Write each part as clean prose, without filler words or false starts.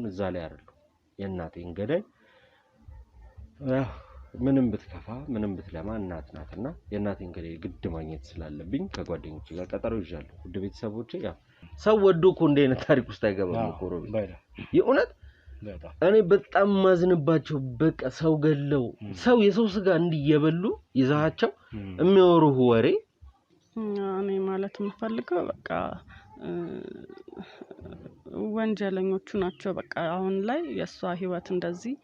አሁን እዛ ላይ አይደለም የእናቴን ገዳይ ምንም ብትከፋ ምንም ብትለማ እናት ናትና የእናቴን ገዳይ ግድ ማግኘት ስላለብኝ ከጓደኞቼ ጋር ቀጠሮ ይዣለሁ። ውድ ቤተሰቦቼ ያው ሰው ወዶ እኮ እንደ አይነት ታሪክ ውስጥ አይገባም እኮ ሮቤል። የእውነት እኔ በጣም ማዝንባቸው በቃ ሰው ገለው ሰው የሰው ስጋ እንዲየበሉ ይዛቸው የሚያወሩህ ወሬ እኔ ማለት የምፈልገው በቃ ወንጀለኞቹ ናቸው። በቃ አሁን ላይ የሷ ህይወት እንደዚህ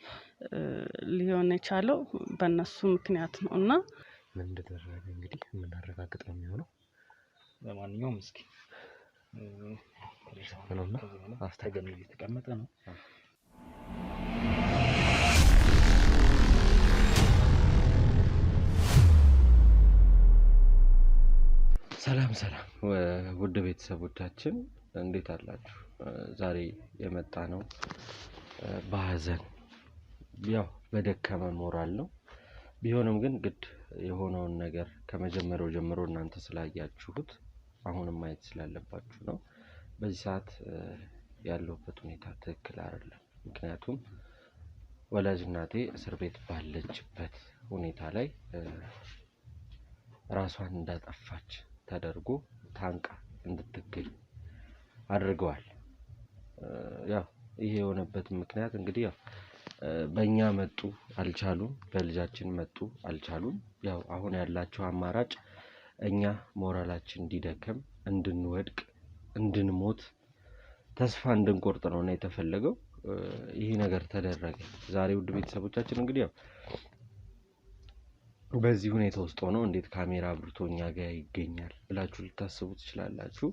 ሊሆን የቻለው በእነሱ ምክንያት ነውና ምን እንደተደረገ እንግዲህ ምን አረጋግጥ ነው የሚሆነው። ለማንኛውም እስኪ ምንና አስተገም እየተቀመጠ ነው። ሰላም ውድ ቤተሰቦቻችን እንዴት አላችሁ? ዛሬ የመጣ ነው በሐዘን ያው በደከመ ሞራል ነው። ቢሆንም ግን ግድ የሆነውን ነገር ከመጀመሪያው ጀምሮ እናንተ ስላያችሁት አሁንም ማየት ስላለባችሁ ነው። በዚህ ሰዓት ያለውበት ሁኔታ ትክክል አይደለም። ምክንያቱም ወላጅ እናቴ እስር ቤት ባለችበት ሁኔታ ላይ ራሷን እንዳጠፋች ተደርጎ ታንቃ እንድትገኝ አድርገዋል። ያው ይሄ የሆነበት ምክንያት እንግዲህ ያው በእኛ መጡ አልቻሉም፣ በልጃችን መጡ አልቻሉም። ያው አሁን ያላቸው አማራጭ እኛ ሞራላችን እንዲደክም፣ እንድንወድቅ፣ እንድንሞት፣ ተስፋ እንድንቆርጥ ነው እና የተፈለገው ይሄ ነገር ተደረገ። ዛሬ ውድ ቤተሰቦቻችን እንግዲህ ያው በዚህ ሁኔታ ውስጥ ሆኖ እንዴት ካሜራ አብርቶ እኛ ጋር ይገኛል ብላችሁ ልታስቡ ትችላላችሁ።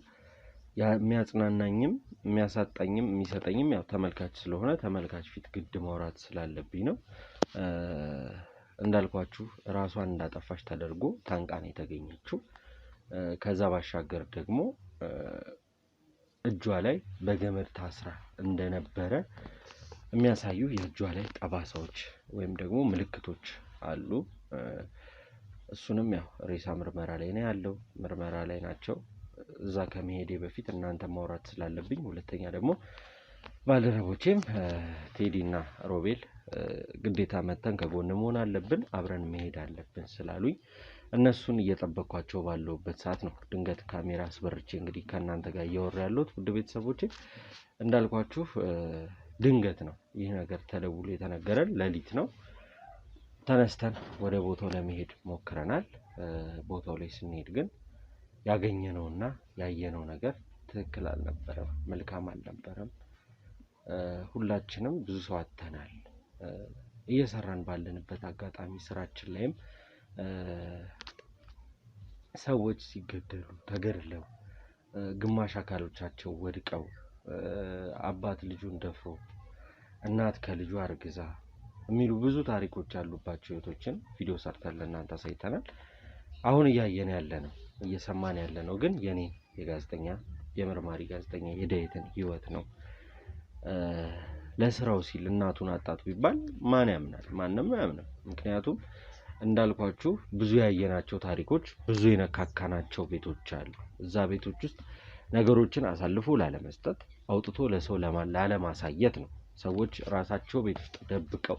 የሚያጽናናኝም የሚያሳጣኝም የሚሰጠኝም ያው ተመልካች ስለሆነ ተመልካች ፊት ግድ ማውራት ስላለብኝ ነው። እንዳልኳችሁ ራሷን እንዳጠፋች ተደርጎ ታንቃ ነው የተገኘችው። ከዛ ባሻገር ደግሞ እጇ ላይ በገመድ ታስራ እንደነበረ የሚያሳዩ የእጇ ላይ ጠባሳዎች ወይም ደግሞ ምልክቶች አሉ። እሱንም ያው ሬሳ ምርመራ ላይ ነው ያለው፣ ምርመራ ላይ ናቸው። እዛ ከመሄዴ በፊት እናንተ ማውራት ስላለብኝ፣ ሁለተኛ ደግሞ ባልደረቦቼም ቴዲና ሮቤል ግዴታ መተን ከጎን መሆን አለብን፣ አብረን መሄድ አለብን ስላሉኝ እነሱን እየጠበቅኳቸው ባለውበት ሰዓት ነው ድንገት ካሜራ አስበርቼ እንግዲህ ከእናንተ ጋር እያወራ ያለሁት። ውድ ቤተሰቦቼ እንዳልኳችሁ ድንገት ነው ይህ ነገር ተደውሎ የተነገረን፣ ሌሊት ነው። ተነስተን ወደ ቦታው ለመሄድ ሞክረናል። ቦታው ላይ ስንሄድ ግን ያገኘነውና ያየነው ነገር ትክክል አልነበረም፣ መልካም አልነበረም። ሁላችንም ብዙ ሰው አጥተናል። እየሰራን ባለንበት አጋጣሚ ስራችን ላይም ሰዎች ሲገደሉ ተገድለው ግማሽ አካሎቻቸው ወድቀው አባት ልጁን ደፍሮ እናት ከልጁ አርግዛ የሚሉ ብዙ ታሪኮች ያሉባቸው ህይወቶችን ቪዲዮ ሰርተን ለእናንተ አሳይተናል። አሁን እያየን ያለነው እየሰማን ያለነው ግን የኔ የጋዜጠኛ የመርማሪ ጋዜጠኛ የዳዊትን ህይወት ነው። ለስራው ሲል እናቱን አጣት ቢባል ማን ያምናል? ማንም አያምንም። ምክንያቱም እንዳልኳችሁ ብዙ ያየናቸው ታሪኮች፣ ብዙ የነካካናቸው ቤቶች አሉ። እዛ ቤቶች ውስጥ ነገሮችን አሳልፎ ላለመስጠት አውጥቶ ለሰው ላለማሳየት ነው ሰዎች ራሳቸው ቤት ውስጥ ደብቀው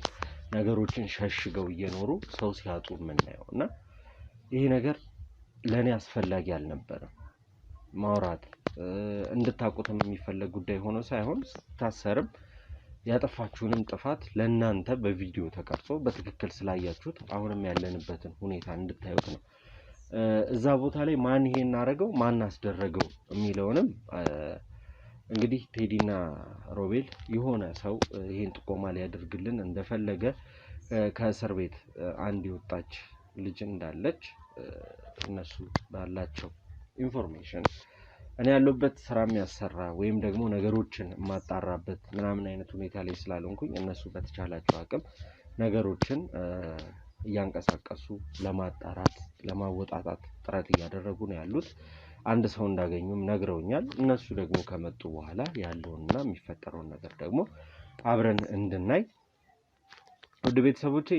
ነገሮችን ሸሽገው እየኖሩ ሰው ሲያጡ የምናየው እና ይሄ ነገር ለኔ አስፈላጊ አልነበረም። ማውራት እንድታውቁትም የሚፈለግ ጉዳይ ሆኖ ሳይሆን ታሰርም ያጠፋችሁንም ጥፋት ለእናንተ በቪዲዮ ተቀርጾ በትክክል ስላያችሁት አሁንም ያለንበትን ሁኔታ እንድታዩት ነው። እዛ ቦታ ላይ ማን ይሄን አረገው ማን አስደረገው የሚለውንም እንግዲህ ቴዲና ሮቤል የሆነ ሰው ይሄን ጥቆማ ሊያደርግልን እንደፈለገ ከእስር ቤት አንድ የወጣች ልጅ እንዳለች እነሱ ባላቸው ኢንፎርሜሽን እኔ ያለሁበት ስራ የሚያሰራ ወይም ደግሞ ነገሮችን ማጣራበት ምናምን አይነት ሁኔታ ላይ ስላልሆንኩኝ እነሱ በተቻላቸው አቅም ነገሮችን እያንቀሳቀሱ ለማጣራት ለማወጣጣት ጥረት እያደረጉ ነው ያሉት። አንድ ሰው እንዳገኙም ነግረውኛል። እነሱ ደግሞ ከመጡ በኋላ ያለውንና የሚፈጠረውን ነገር ደግሞ አብረን እንድናይ ወደ ቤተሰቦቼ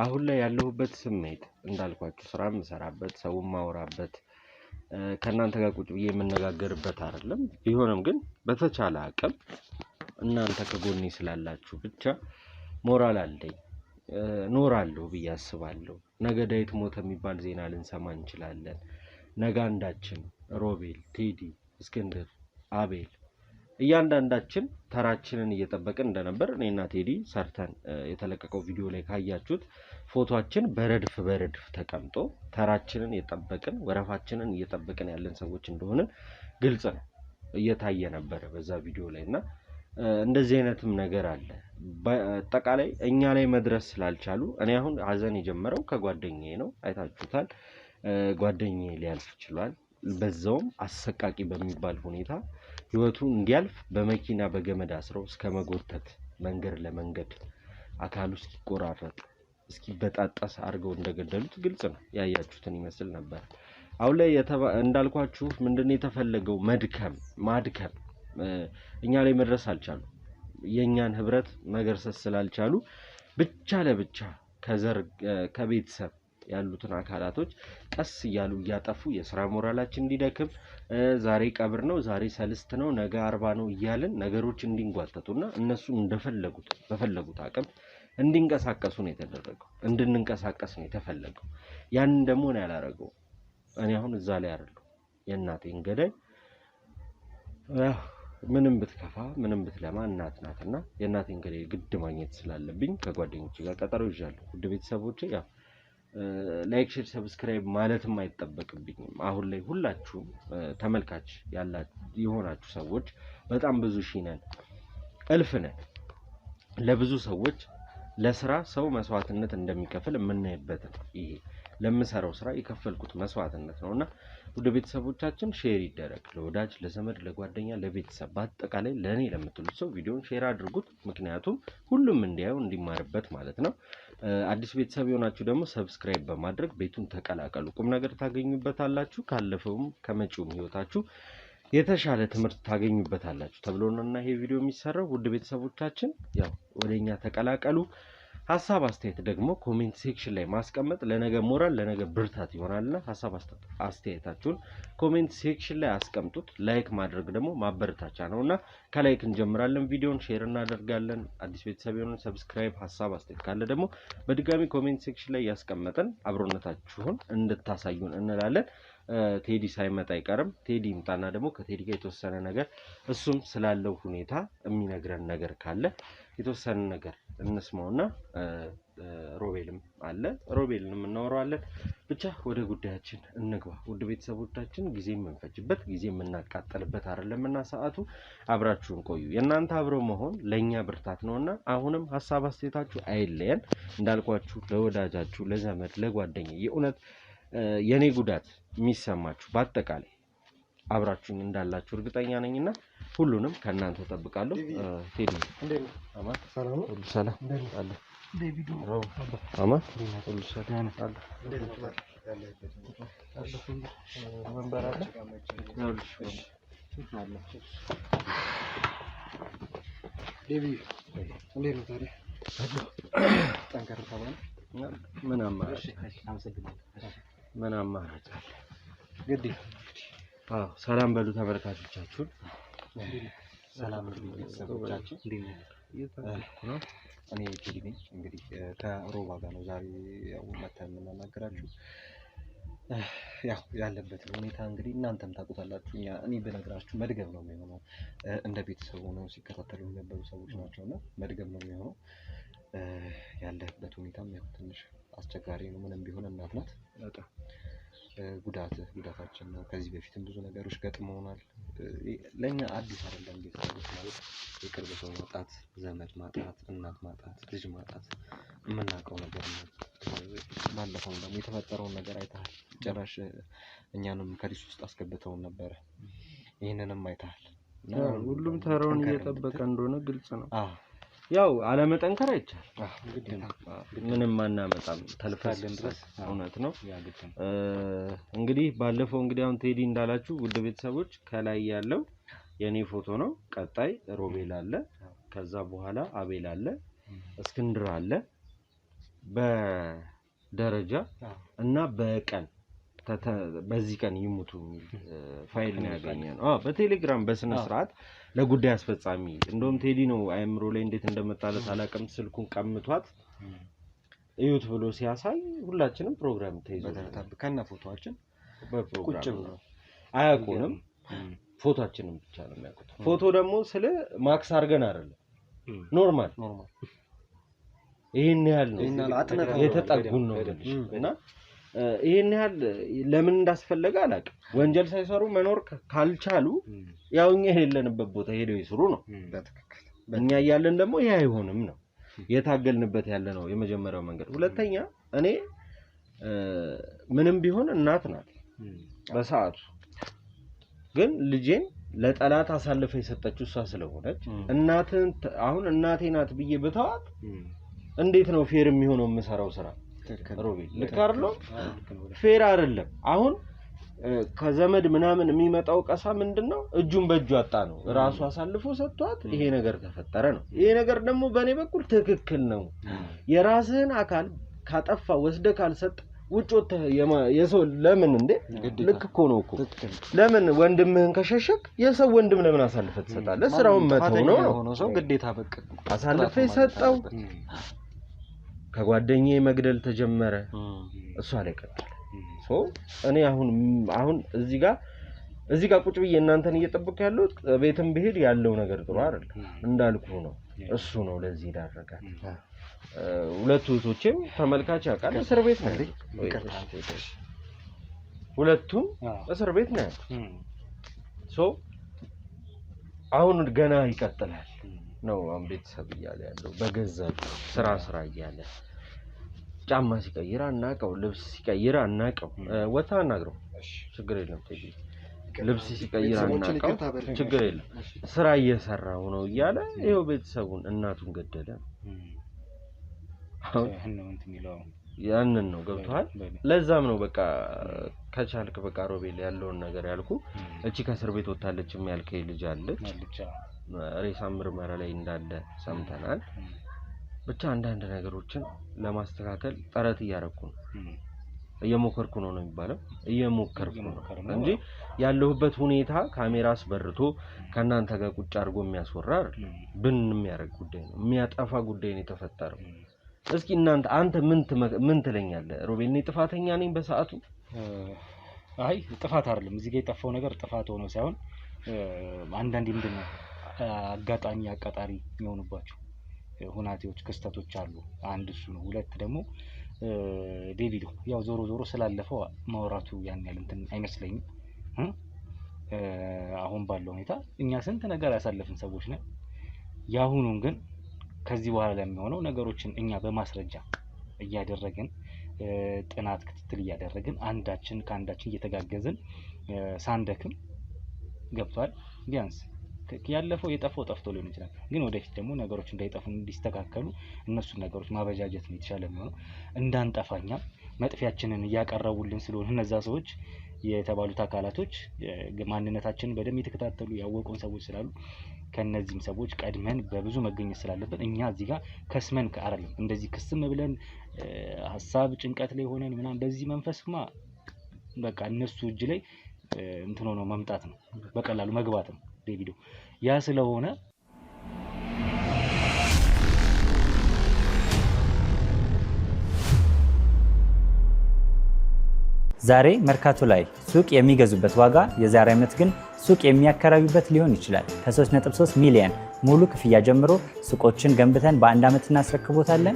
አሁን ላይ ያለሁበት ስሜት እንዳልኳችሁ ስራ የምሰራበት ሰው ማወራበት ከእናንተ ጋር ቁጭ ብዬ የምነጋገርበት አይደለም። ቢሆንም ግን በተቻለ አቅም እናንተ ከጎኔ ስላላችሁ ብቻ ሞራል አለኝ ኖራለሁ ብዬ አስባለሁ። ነገ ዳዊት ሞተ የሚባል ዜና ልንሰማ እንችላለን። ነገ አንዳችን ሮቤል፣ ቴዲ፣ እስክንድር፣ አቤል እያንዳንዳችን ተራችንን እየጠበቅን እንደነበር እኔና ቴዲ ሰርተን የተለቀቀው ቪዲዮ ላይ ካያችሁት ፎቶአችን በረድፍ ተቀምጦ ተራችንን እየጠበቅን ወረፋችንን እየጠበቅን ያለን ሰዎች እንደሆንን ግልጽ ነው እየታየ ነበር በዛ ቪዲዮ ላይ እና እንደዚህ አይነትም ነገር አለ። በአጠቃላይ እኛ ላይ መድረስ ስላልቻሉ እኔ አሁን ሀዘን የጀመረው ከጓደኛዬ ነው። አይታችሁታል። ጓደኛዬ ሊያልፍ ችሏል። በዛውም አሰቃቂ በሚባል ሁኔታ ህይወቱ እንዲያልፍ በመኪና በገመድ አስረው እስከ መጎተት መንገድ ለመንገድ አካሉ እስኪቆራረጥ እስኪበጣጠስ አድርገው እንደገደሉት ግልጽ ነው። ያያችሁትን ይመስል ነበር። አሁን ላይ እንዳልኳችሁ ምንድነው የተፈለገው? ማድከም እኛ ላይ መድረስ አልቻሉ። የኛን ህብረት መገርሰስ ስላልቻሉ ብቻ ለብቻ ከዘር ከቤተሰብ ያሉትን አካላቶች ቀስ እያሉ እያጠፉ የሥራ ሞራላችን እንዲደክም ዛሬ ቀብር ነው፣ ዛሬ ሰልስት ነው፣ ነገ 40 ነው እያልን ነገሮች እንዲንጓተቱና እነሱ እንደፈለጉት በፈለጉት አቅም እንዲንቀሳቀሱ ነው የተደረገው። እንድንንቀሳቀስ ነው የተፈለገው። ያንን ደግሞ ነው ያላረገው። እኔ አሁን እዛ ላይ አይደለሁ። የእናቴን ገዳይ ምንም ብትከፋ ምንም ብትለማ እናት ናትና የእናቴን ገዳይ ግድ ማግኘት ስላለብኝ ከጓደኞቼ ጋር ቀጠሮ ይዣለሁ። ውድ ቤተሰቦቼ ያው ላይክ፣ ሼር፣ ሰብስክራይብ ማለትም አይጠበቅብኝም። አሁን ላይ ሁላችሁም ተመልካች የሆናችሁ ሰዎች በጣም ብዙ ሺህ ነን፣ እልፍ ነን። ለብዙ ሰዎች ለስራ ሰው መስዋዕትነት እንደሚከፍል የምናይበት ነው። ይሄ ለምሰራው ስራ የከፈልኩት መስዋዕትነት ነውና ውድ ቤተሰቦቻችን ሼር ይደረግ። ለወዳጅ፣ ለዘመድ፣ ለጓደኛ፣ ለቤተሰብ በአጠቃላይ ለኔ ለምትሉት ሰው ቪዲዮን ሼር አድርጉት። ምክንያቱም ሁሉም እንዲያየው እንዲማርበት ማለት ነው። አዲስ ቤተሰብ የሆናችሁ ደግሞ ሰብስክራይብ በማድረግ ቤቱን ተቀላቀሉ። ቁም ነገር ታገኙበታላችሁ። ካለፈውም ከመጪውም ህይወታችሁ የተሻለ ትምህርት ታገኙበታላችሁ ተብሎ ነውና ይሄ ቪዲዮ የሚሰራው። ውድ ቤተሰቦቻችን ያው ወደኛ ተቀላቀሉ። ሐሳብ አስተያየት ደግሞ ኮሜንት ሴክሽን ላይ ማስቀመጥ ለነገ ሞራል ለነገ ብርታት ይሆናልና ሐሳብ አስተያየታችሁን ኮሜንት ሴክሽን ላይ አስቀምጡት። ላይክ ማድረግ ደግሞ ማበረታቻ ነውና ከላይክ እንጀምራለን። ቪዲዮን ሼር እናደርጋለን። አዲስ ቤተሰብ የሆነ ሰብስክራይብ፣ ሐሳብ አስተያየት ካለ ደግሞ በድጋሚ ኮሜንት ሴክሽን ላይ ያስቀመጠን አብሮነታችሁን እንድታሳዩን እንላለን። ቴዲ ሳይመጣ አይቀርም። ቴዲ ይምጣና ደግሞ ከቴዲ ጋር የተወሰነ ነገር እሱም ስላለው ሁኔታ የሚነግረን ነገር ካለ የተወሰነ ነገር እንስማውና ሮቤልም አለ ሮቤልንም እናወራዋለን። ብቻ ወደ ጉዳያችን እንግባ። ውድ ቤተሰቦቻችን ጊዜ የምንፈጅበት ጊዜ የምናቃጠልበት አይደለምና ሰዓቱ አብራችሁን ቆዩ። የእናንተ አብሮ መሆን ለኛ ብርታት ነውና አሁንም ሐሳብ አስተያየታችሁ አይለየን። እንዳልኳችሁ ለወዳጃችሁ፣ ለዘመድ፣ ለጓደኛ የእውነት የኔ ጉዳት የሚሰማችሁ በአጠቃላይ አብራችሁን እንዳላችሁ እርግጠኛ ነኝና ሁሉንም ከእናንተ ተጠብቃለሁ። ቴዲ አማን ሰላም ሁሉ ሰላም አለ ዴቪድ አማን ሁሉ ሰላም አለ ወንበር አለ ያውልሽ አለ ዴቪድ እንዴት ነው ታዲያ? ጠንከር ተባለ። ምን አማራጭ ምን አማራጭ አለ? እንግዲህ ሰላም በሉ ተመልካቾቻችሁን። ሰላም ቤተሰቦቻችን ነው። እኔ ቴዲ ነኝ። እንግዲህ ከሮባ ጋር ነው ዛሬ ያው መተን የምናናገራችሁ። ያው ያለበትን ሁኔታ እንግዲህ እናንተም ታውቁታላችሁ። እኔ በነገራችሁ መድገም ነው የሚሆነው። እንደ ቤተሰቡ ነው ሲከታተሉ የነበሩ ሰዎች ናቸውና መድገም ነው የሚሆነው። ያለበት ሁኔታም ያው ትንሽ አስቸጋሪ ነው። ምንም ቢሆን እናት ናት። በጣም ጉዳታችን ነው። ከዚህ በፊትም ብዙ ነገሮች ገጥመውናል። ለኛ አዲስ አይደለም። ቤተሰቦች ማለት የቅርብ ሰው ማጣት፣ ዘመድ ማጣት፣ እናት ማጣት፣ ልጅ ማጣት የምናውቀው ነገር ነው። ባለፈው ደግሞ የተፈጠረውን ነገር አይተሃል። ጭራሽ እኛንም ከዲስ ውስጥ አስገብተውን ነበረ። ይህንንም አይተሃል። ሁሉም ተራውን እየጠበቀ እንደሆነ ግልጽ ነው። ያው አለመጠንከር አይቻልም። ምንም አናመጣም ተልፈን ድረስ እውነት ነው። እንግዲህ ባለፈው እንግዲህ አሁን ቴዲ እንዳላችሁ ውድ ቤተሰቦች ከላይ ያለው የኔ ፎቶ ነው። ቀጣይ ሮቤል አለ፣ ከዛ በኋላ አቤል አለ፣ እስክንድር አለ። በደረጃ እና በቀን በዚህ ቀን ይሙቱ የሚል ፋይል ነው ያገኘነው። በቴሌግራም በስነ ስርዓት ለጉዳይ አስፈጻሚ እንደውም ቴዲ ነው አይምሮ ላይ እንዴት እንደመጣለት አላቀም ስልኩን ቀምቷት እዩት ብሎ ሲያሳይ ሁላችንም ፕሮግራም ተይዘን ከነ ፎቶአችን ቁጭ ብሎ አያውቁንም። ፎቶአችንን ብቻ ነው የሚያውቁት። ፎቶ ደግሞ ስለ ማክስ አድርገን አይደለም ኖርማል ይሄን ያህል ነው የተጠጉን ነው እና ይሄን ያህል ለምን እንዳስፈለገ አላውቅም። ወንጀል ሳይሰሩ መኖር ካልቻሉ ያው እኛ የሌለንበት ቦታ ሄደው ይስሩ ነው። በትክክል እኛ ያያለን ደግሞ ይሄ አይሆንም ነው የታገልንበት ያለ ነው የመጀመሪያው መንገድ። ሁለተኛ እኔ ምንም ቢሆን እናት ናት በሰዓቱ ግን ልጄን ለጠላት አሳልፈ የሰጠችው እሷ ስለሆነች እናትን አሁን እናቴ ናት ብዬ በተዋት እንዴት ነው ፌር የሚሆነው? የምሰራው ስራ ሮቤል ልክ አይደለም፣ ፌር አይደለም። አሁን ከዘመድ ምናምን የሚመጣው ቀሳ ምንድነው እጁን በእጁ አጣ ነው ራሱ አሳልፎ ሰጥቷት ይሄ ነገር ተፈጠረ ነው። ይሄ ነገር ደግሞ በእኔ በኩል ትክክል ነው። የራስህን አካል ካጠፋ ወስደ ካልሰጥ ውጭ ወጥተህ የሰው ለምን እንዴ ልክ እኮ ነው እኮ ለምን ወንድምህን ከሸሸክ የሰው ወንድም ለምን አሳልፈህ ትሰጣለህ? ስራውን መተው ነው ነው ሰው ግዴታ በቃ አሳልፈህ ሰጠው። ከጓደኛዬ መግደል ተጀመረ እሷ ላይ ቀጠለ። እኔ አሁን እዚህ ጋር ቁጭ ብዬ እናንተን እየጠበቅኩ ያለው ቤትም ብሄድ ያለው ነገር ጥሩ አይደለም እንዳልኩ ነው። እሱ ነው ለዚህ ዳረጋት። ሁለቱ እህቶቼም ተመልካች ያውቃል እስር ቤት ነው ሁለቱም እስር ቤት ነው አሁን ገና ይቀጥላል ነው ቤተሰብ እያለ ያለው በገንዘብ ስራ እያለ ጫማ ሲቀይር አናቀው ልብስ ሲቀይር አናቀው ወታ አናግረው ችግር የለም ተይ ልብስ ሲቀይር አናቀው ችግር የለም ስራ እየሰራው ነው እያለ ይሄው ቤተሰቡን እናቱን ገደለ። ያንን ነው ገብቷል። ለዛም ነው በቃ ከቻልክ በቃ ሮቤል ያለውን ነገር ያልኩ እቺ ከእስር ቤት ወጣለች የሚያልከኝ ልጅ አለች ሬሳ ምርመራ ላይ እንዳለ ሰምተናል። ብቻ አንዳንድ ነገሮችን ለማስተካከል ጥረት እያደረኩ ነው እየሞከርኩ ነው የሚባለው እየሞከርኩ ነው እንጂ ያለሁበት ሁኔታ ካሜራ አስበርቶ ከናንተ ጋር ቁጭ አድርጎ የሚያስወራ አይደለም። ብን የሚያደርግ ጉዳይ ነው የሚያጠፋ ጉዳይ ነው የተፈጠረው። እስኪ አንተ ምን ትለኛለህ ሮቤል? እኔ ጥፋተኛ ነኝ በሰዓቱ? አይ ጥፋት አይደለም እዚህ ጋር የጠፋው ነገር ጥፋት ሆኖ ሳይሆን አንዳንዴ ምንድነው አጋጣሚ አቃጣሪ የሚሆኑባቸው ሁናቴዎች ክስተቶች አሉ። አንድ እሱ ነው። ሁለት ደግሞ ዴቪድ ያው ዞሮ ስላለፈው ማውራቱ ያን ያህል እንትን አይመስለኝም። አሁን ባለው ሁኔታ እኛ ስንት ነገር ያሳለፍን ሰዎች ነን። ያሁኑን ግን ከዚህ በኋላ ለሚሆነው ነገሮችን እኛ በማስረጃ እያደረግን ጥናት ክትትል እያደረግን አንዳችን ከአንዳችን እየተጋገዝን ሳንደክም ገብቷል። ቢያንስ ያለፈው የጠፋው ጠፍቶ ሊሆን ይችላል ግን ወደፊት ደግሞ ነገሮች እንዳይጠፉ እንዲስተካከሉ እነሱ ነገሮች ማበጃጀት ነው የተሻለ የሚሆነው። እንዳንጠፋኛ መጥፊያችንን እያቀረቡልን ስለሆነ እነዛ ሰዎች የተባሉት አካላቶች ማንነታችንን በደም የተከታተሉ ያወቁን ሰዎች ስላሉ ከነዚህም ሰዎች ቀድመን በብዙ መገኘት ስላለበት እኛ እዚህ ጋር ከስመን አይደለም እንደዚህ ክስም ብለን ሐሳብ ጭንቀት ላይ ሆነን ምናምን በዚህ መንፈስማ በቃ እነሱ እጅ ላይ እንትን ሆኖ መምጣት ነው በቀላሉ መግባት ነው ዴቪድ። ያ ስለሆነ ዛሬ መርካቶ ላይ ሱቅ የሚገዙበት ዋጋ የዛሬ ዓመት ግን ሱቅ የሚያከራዩበት ሊሆን ይችላል። ከ3.3 ሚሊዮን ሙሉ ክፍያ ጀምሮ ሱቆችን ገንብተን በአንድ ዓመት እናስረክቦታለን።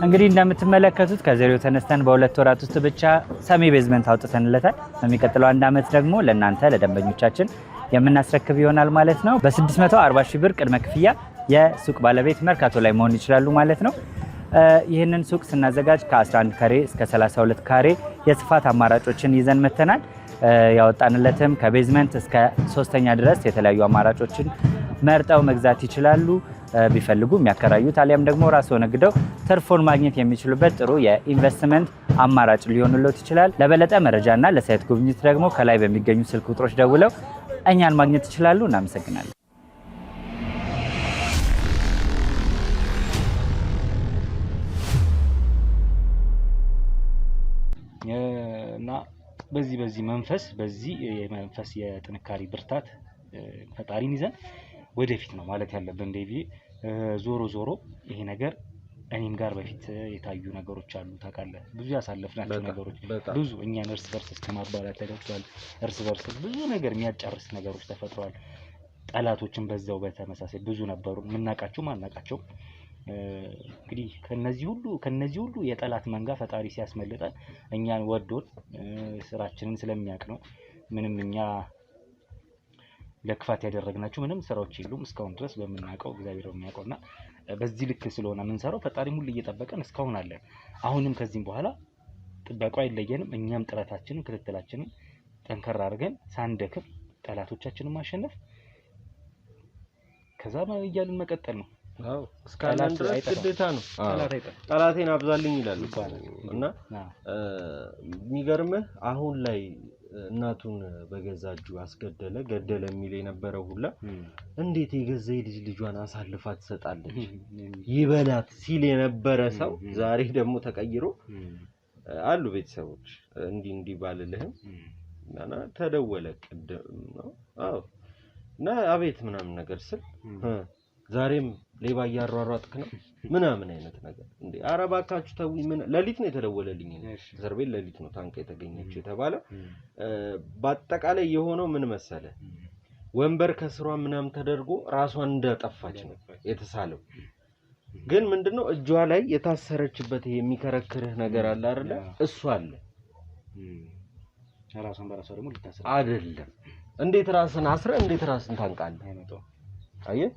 እንግዲህ እንደምትመለከቱት ከዜሮ ተነስተን በሁለት ወራት ውስጥ ብቻ ሰሚ ቤዝመንት አውጥተንለታል። በሚቀጥለው አንድ ዓመት ደግሞ ለእናንተ ለደንበኞቻችን የምናስረክብ ይሆናል ማለት ነው። በ640 ሺህ ብር ቅድመ ክፍያ የሱቅ ባለቤት መርካቶ ላይ መሆን ይችላሉ ማለት ነው። ይህንን ሱቅ ስናዘጋጅ ከ11 ካሬ እስከ 32 ካሬ የስፋት አማራጮችን ይዘን መተናል። ያወጣንለትም ከቤዝመንት እስከ 3ኛ ድረስ የተለያዩ አማራጮችን መርጠው መግዛት ይችላሉ። ቢፈልጉ የሚያከራዩት አሊያም ደግሞ ራስዎ ነግደው ትርፎን ማግኘት የሚችሉበት ጥሩ የኢንቨስትመንት አማራጭ ሊሆንልዎት ይችላል። ለበለጠ መረጃና ለሳይት ጉብኝት ደግሞ ከላይ በሚገኙ ስልክ ቁጥሮች ደውለው እኛን ማግኘት ይችላሉ። እናመሰግናለን። በዚህ መንፈስ በዚህ የመንፈስ የጥንካሬ ብርታት ፈጣሪን ይዘን ወደፊት ነው ማለት ያለብን። ዴቪ ዞሮ ይሄ ነገር እኔም ጋር በፊት የታዩ ነገሮች አሉ ታውቃለህ። ብዙ ያሳለፍናቸው ነገሮች ብዙ እኛን እርስ በርስ እስከማባላት ተደርሷል። እርስ በርስ ብዙ ነገር የሚያጫርስ ነገሮች ተፈጥረዋል። ጠላቶችን በዛው በተመሳሳይ ብዙ ነበሩ፣ የምናውቃቸው ማናውቃቸው። እንግዲህ ከነዚህ ሁሉ የጠላት መንጋ ፈጣሪ ሲያስመልጠን እኛን ወዶን ስራችንን ስለሚያውቅ ነው። ምንም እኛ ለክፋት ያደረግናቸው ምንም ስራዎች የሉም እስካሁን ድረስ በመናቀው እግዚአብሔር የሚያውቀውና በዚህ ልክ ስለሆነ የምንሰራው ፈጣሪ ሁሉ እየጠበቀን እስካሁን አለን። አሁንም ከዚህም በኋላ ጥበቃው አይለየንም። እኛም ጥረታችንን ክትትላችንን ጠንከር አድርገን ሳንደክም ጠላቶቻችንን ማሸነፍ ከዛ እያልን መቀጠል ነው። አዎ እስካሁን ድረስ ግዴታ ነው። ጠላቴን አብዛልኝ ይላል እና የሚገርምህ አሁን ላይ እናቱን በገዛ እጁ አስገደለ ገደለ የሚል የነበረው ሁላ እንዴት የገዛ ልጇን አሳልፋ ትሰጣለች ይበላት ሲል የነበረ ሰው ዛሬ ደግሞ ተቀይሮ አሉ ቤተሰቦች እንዲህ ባልልህም እና ተደወለ ቅድም ነው። አዎ እና አቤት ምናምን ነገር ስል ዛሬም ሌባ እያሯሯጥክ ነው ምናምን አይነት ነገር እንዴ አረባካችሁ ተው ምን ለሊት ነው የተደወለልኝ እስር ቤት ለሊት ነው ታንካ የተገኘችው የተባለ በአጠቃላይ የሆነው ምን መሰለ ወንበር ከስሯ ምናምን ተደርጎ ራሷን እንደጠፋች ነው የተሳለው። ግን ምንድነው እጇ ላይ የታሰረችበት ይሄ የሚከረክርህ ነገር አለ አይደለ እሱ አለ ራሷን በራሷ ደግሞ ልታሰር አይደለም። እንዴት ራስን አስረ እንዴት ራስን ታንቃለህ? አየህ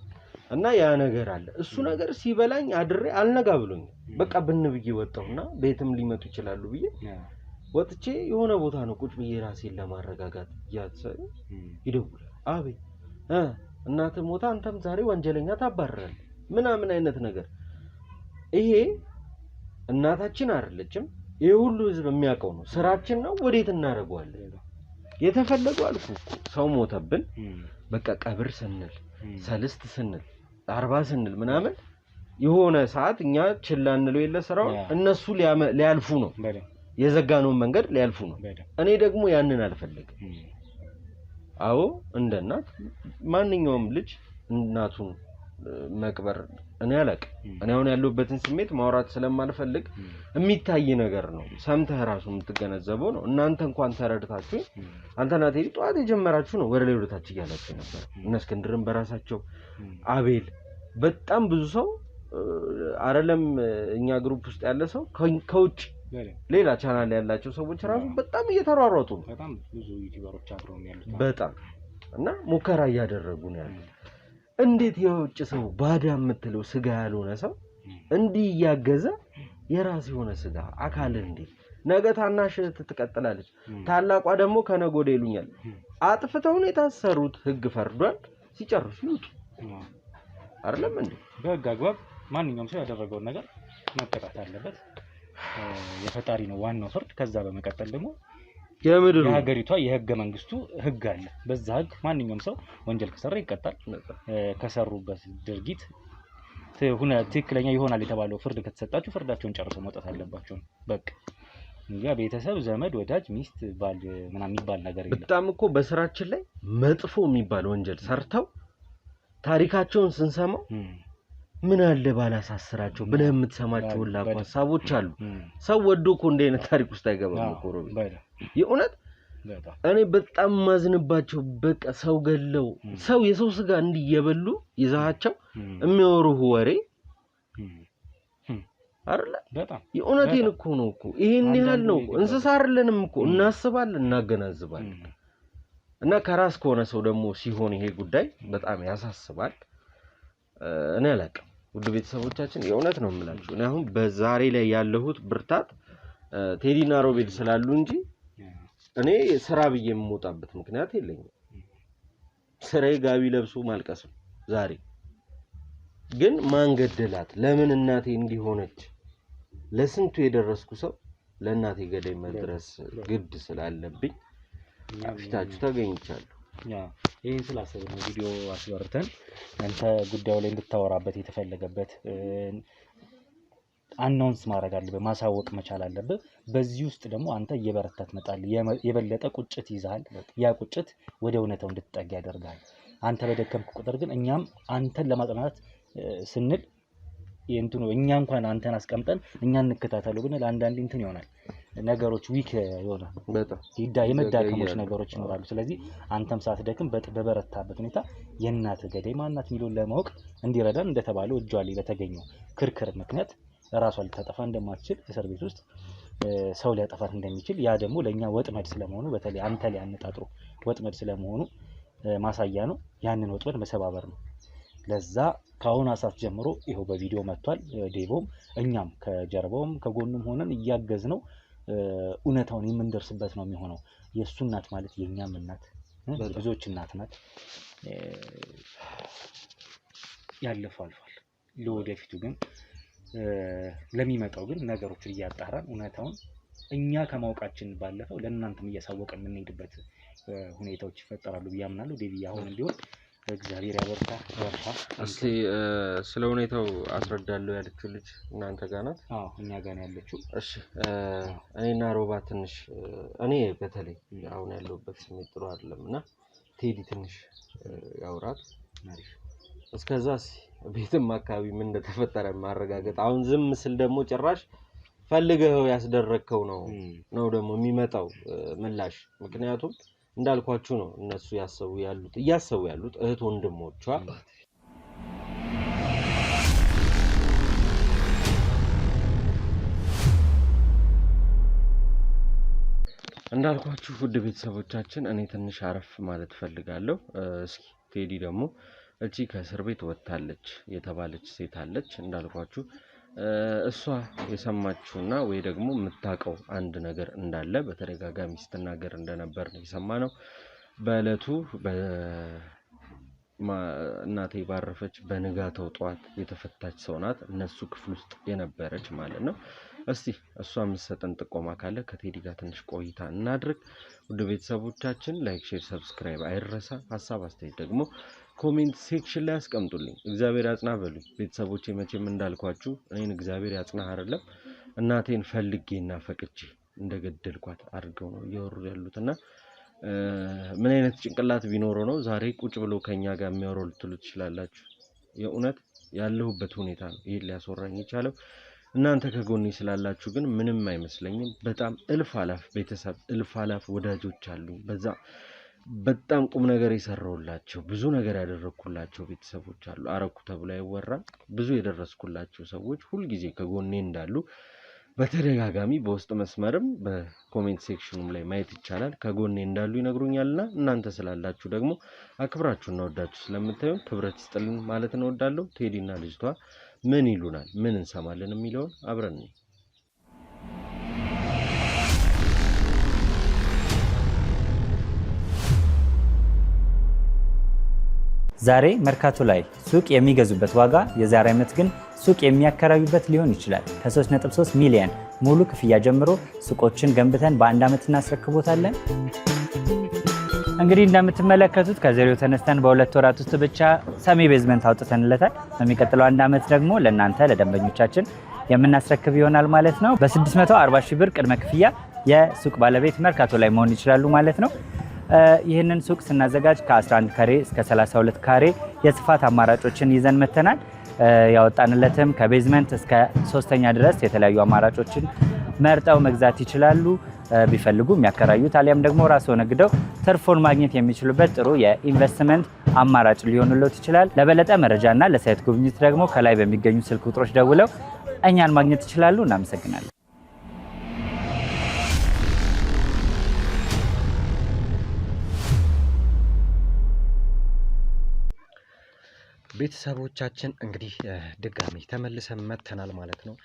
እና ያ ነገር አለ። እሱ ነገር ሲበላኝ አድሬ አልነጋ ብሎኝ በቃ ብንብዬ ወጣውና ቤትም ሊመጡ ይችላሉ ብዬ ወጥቼ የሆነ ቦታ ነው ቁጭ ብዬ ራሴን ለማረጋጋት ያሰ ይደውላል። አቤት እናት ሞታ አንተም ዛሬ ወንጀለኛ ታባረራለህ ምናምን አይነት ነገር። ይሄ እናታችን አይደለችም ይሄ ሁሉ ህዝብ የሚያውቀው ነው። ስራችን ነው። ወዴት እናረጋዋለን? የተፈለገው አልኩ ሰው ሞተብን በቃ ቀብር ስንል ሰልስት ስንል 40 ስንል ምናምን የሆነ ሰዓት እኛ ችላ እንለው የለ ስራው እነሱ ሊያልፉ ነው የዘጋነው መንገድ ሊያልፉ ነው። እኔ ደግሞ ያንን አልፈልግም። አዎ እንደ እናት ማንኛውም ልጅ እናቱን መቅበር እኔ አላቅ እኔ አሁን ያለሁበትን ስሜት ማውራት ስለማልፈልግ የሚታይ ነገር ነው። ሰምተህ ራሱ የምትገነዘበው ነው። እናንተ እንኳን ተረድታችሁ አንተና ቴዲ ጧት የጀመራችሁ ነው ወደ ሌሎታች ይያላችሁ ነበር። እነ እስክንድርም በራሳቸው አቤል በጣም ብዙ ሰው አይደለም እኛ ግሩፕ ውስጥ ያለ ሰው ከውጭ ሌላ ቻናል ያላቸው ሰዎች ራሱ በጣም እየተሯሯጡ ነው። በጣም ብዙ ዩቲዩበሮች አብረው ያሉት በጣም እና ሙከራ እያደረጉ ነው ያሉት። እንዴት የውጭ ሰው ባዳ የምትለው ስጋ ያልሆነ ሰው እንዲህ ያገዘ የራስ የሆነ ስጋ አካል እንዴት ነገ ታናሽ ትቀጥላለች ታላቋ ደግሞ ከነጎደ ይሉኛል። አጥፍተው ነው የታሰሩት ህግ ፈርዷል ሲጨርሱ ይውጡ አይደለም እንዴ? በህግ አግባብ ማንኛውም ሰው ያደረገውን ነገር መቀጣት አለበት። የፈጣሪ ነው ዋናው ፍርድ። ከዛ በመቀጠል ደግሞ የምድሩ የሀገሪቷ የህገ መንግስቱ ህግ አለ። በዛ ህግ ማንኛውም ሰው ወንጀል ከሰራ ይቀጣል። ከሰሩበት ድርጊት ትክክለኛ ይሆናል የተባለው ፍርድ ከተሰጣችሁ ፍርዳቸውን ጨርሰው መውጣት አለባቸው። በቃ ያ ቤተሰብ ዘመድ ወዳጅ ሚስት ባል ምናምን የሚባል ነገር የለም። በጣም እኮ በስራችን ላይ መጥፎ የሚባል ወንጀል ሰርተው ታሪካቸውን ስንሰማው ምን አለ ባላሳስራቸው ብለህ የምትሰማቸው ሁላ ሐሳቦች አሉ። ሰው ወዶ እኮ እንደ አይነት ታሪክ ውስጥ አይገባም እኮ ሮቢ የእውነት እኔ በጣም ማዝንባቸው በቃ ሰው ገለው ሰው የሰው ስጋ እንዲየበሉ ይዛቸው የሚያወሩህ ወሬ አይደለ? በጣም የእውነቴን እኮ ነው እኮ ይሄን ያህል ነው። እንስሳ አይደለንም እኮ እናስባለን እናገናዝባለን። እና ከራስ ከሆነ ሰው ደግሞ ሲሆን ይሄ ጉዳይ በጣም ያሳስባል። እኔ አላውቅም ውድ ቤተሰቦቻችን የእውነት ነው የምላችሁ። እኔ አሁን በዛሬ ላይ ያለሁት ብርታት ቴዲና ሮቤል ስላሉ እንጂ እኔ ስራ ብዬ የምወጣበት ምክንያት የለኝም። ስራዬ ጋቢ ለብሶ ማልቀስ ነው። ዛሬ ግን ማን ገደላት ለምን እናቴ እንዲሆነች ለስንቱ የደረስኩ ሰው ለእናቴ ገዳይ መድረስ ግድ ስላለብኝ አፍታችሁ ተገኝቻለሁ። ይሄን ስላሰብን ቪዲዮ አስወርተን አንተ ጉዳዩ ላይ እንድታወራበት የተፈለገበት አናውንስ ማድረግ አለብህ፣ ማሳወቅ መቻል አለብህ። በዚህ ውስጥ ደግሞ አንተ እየበረታ ትመጣለህ። የበለጠ ቁጭት ይዛል። ያ ቁጭት ወደ እውነታው እንድትጠጋ ያደርጋል። አንተ በደከምክ ቁጥር ግን እኛም አንተን ለማጽናናት ስንል የእንትኑ እኛ እንኳን አንተን አስቀምጠን እኛ እንከታተለው ብንል አንዳንዴ እንትን ይሆናል፣ ነገሮች ዊክ ይሆናል፣ በጣም የመዳከሞች ነገሮች ይኖራሉ። ስለዚህ አንተም ሳትደክም በበረታበት ሁኔታ የእናት ገዳይ ማናት የሚለውን ለማወቅ እንዲረዳን እንደተባለው እጇ ላይ በተገኘው ክርክር ምክንያት ራሷ ልታጠፋ እንደማትችል እስር ቤት ውስጥ ሰው ሊያጠፋት እንደሚችል ያ ደግሞ ለእኛ ወጥመድ ስለመሆኑ በተለይ አንተ ላይ አነጣጥሮ ወጥመድ ስለመሆኑ ማሳያ ነው። ያንን ወጥመድ መሰባበር ነው። ለዛ ከአሁን ሰዓት ጀምሮ ይኸው በቪዲዮ መጥቷል። ዴቮም እኛም ከጀርባውም ከጎኑም ሆነን እያገዝ ነው እውነታውን የምንደርስበት ነው የሚሆነው። የእሱ እናት ማለት የእኛም እናት ብዙዎች እናት ናት። ያለፈው አልፏል። ለወደፊቱ ግን ለሚመጣው ግን ነገሮችን እያጣራን እውነታውን እኛ ከማውቃችን ባለፈው ለእናንተም እያሳወቀን የምንሄድበት ሁኔታዎች ይፈጠራሉ ብዬ አምናለሁ። ዴቪ አሁንም ቢሆን እግዚአብሔር ያበርታ ወርታ። እስቲ ስለ ሁኔታው አስረዳለሁ ያለችው ልጅ እናንተ ጋር ናት? አዎ እኛ ጋር ነው ያለችው። እሺ እኔና ሮባ ትንሽ እኔ በተለይ አሁን ያለሁበት ስሜት ጥሩ አይደለም እና ቴዲ ትንሽ ያውራት አሪፍ። እስከዛስ ቤትም አካባቢ ምን እንደተፈጠረ ማረጋገጥ። አሁን ዝም ስል ደግሞ ጭራሽ ፈልገው ያስደረከው ነው ደግሞ የሚመጣው ምላሽ። ምክንያቱም እንዳልኳችሁ ነው እነሱ እያሰቡ ያሉት እህት ወንድሞቿ እንዳልኳችሁ ውድ ቤተሰቦቻችን እኔ ትንሽ አረፍ ማለት ፈልጋለሁ። እስኪ ቴዲ ደግሞ እቺ ከእስር ቤት ወጣለች የተባለች ሴት አለች እንዳልኳችሁ እሷ የሰማችውና ወይ ደግሞ የምታውቀው አንድ ነገር እንዳለ በተደጋጋሚ ስትናገር እንደነበር ነው የሰማነው። በእለቱ እናቴ ባረፈች በንጋታው ጧት የተፈታች ሰው ናት፣ እነሱ ክፍል ውስጥ የነበረች ማለት ነው። እስቲ እሷ የምትሰጠን ጥቆማ ካለ ከቴዲ ጋር ትንሽ ቆይታ እናድርግ። ውድ ቤተሰቦቻችን ላይክ፣ ሼር፣ ሰብስክራይብ አይረሳ። ሀሳብ አስተያየት ደግሞ ኮሜንት ሴክሽን ላይ አስቀምጡልኝ። እግዚአብሔር ያጽና በሉኝ ቤተሰቦቼ። መቼም እንዳልኳችሁ እኔን እግዚአብሔር ያጽና አይደለም እናቴን ፈልጌና ፈቅጄ እንደገደልኳት አድርገው ነው እያወሩ ያሉትና ምን አይነት ጭንቅላት ቢኖረው ነው ዛሬ ቁጭ ብሎ ከኛ ጋር የሚያወራው ልትሉ ትችላላችሁ። የእውነት ያለሁበት ሁኔታ ነው ይሄን ሊያስወራኝ የቻለው። እናንተ ከጎኔ ስላላችሁ ግን ምንም አይመስለኝም። በጣም እልፍ አላፍ ቤተሰብ እልፍ አላፍ ወዳጆች አሉኝ። በጣም ቁም ነገር የሰራውላቸው ብዙ ነገር ያደረኩላቸው ቤተሰቦች አሉ። አረኩ ተብሎ አይወራም። ብዙ የደረስኩላቸው ሰዎች ሁሉ ጊዜ ከጎኔ እንዳሉ በተደጋጋሚ በውስጥ መስመርም በኮሜንት ሴክሽኑም ላይ ማየት ይቻላል ከጎኔ እንዳሉ ይነግሩኛልና እናንተ ስላላችሁ ደግሞ አክብራችሁና ወዳችሁ ስለምታዩ ክብረት ይስጥልን ማለት ነው ወዳለሁ። ቴዲና ልጅቷ ምን ይሉናል ምን እንሰማለን የሚለውን አብረን ነው። ዛሬ መርካቶ ላይ ሱቅ የሚገዙበት ዋጋ የዛሬ ዓመት ግን ሱቅ የሚያከራዩበት ሊሆን ይችላል። ከ3.3 ሚሊዮን ሙሉ ክፍያ ጀምሮ ሱቆችን ገንብተን በአንድ ዓመት እናስረክቦታለን። እንግዲህ እንደምትመለከቱት ከዜሮ ተነስተን በሁለት ወራት ውስጥ ብቻ ሰሚ ቤዝመንት አውጥተንለታል። በሚቀጥለው አንድ ዓመት ደግሞ ለእናንተ ለደንበኞቻችን የምናስረክብ ይሆናል ማለት ነው። በ640 ሺህ ብር ቅድመ ክፍያ የሱቅ ባለቤት መርካቶ ላይ መሆን ይችላሉ ማለት ነው። ይህንን ሱቅ ስናዘጋጅ ከ11 ካሬ እስከ 32 ካሬ የስፋት አማራጮችን ይዘን መተናል። ያወጣንለትም ከቤዝመንት እስከ 3ኛ ድረስ የተለያዩ አማራጮችን መርጠው መግዛት ይችላሉ። ቢፈልጉ የሚያከራዩት አሊያም ደግሞ ራስዎ ነግደው ትርፉን ማግኘት የሚችሉበት ጥሩ የኢንቨስትመንት አማራጭ ሊሆንልዎት ይችላል። ለበለጠ መረጃና ለሳይት ጉብኝት ደግሞ ከላይ በሚገኙ ስልክ ቁጥሮች ደውለው እኛን ማግኘት ይችላሉ። እናመሰግናለን። ቤተሰቦቻችን እንግዲህ ድጋሚ ተመልሰን መተናል ማለት ነው።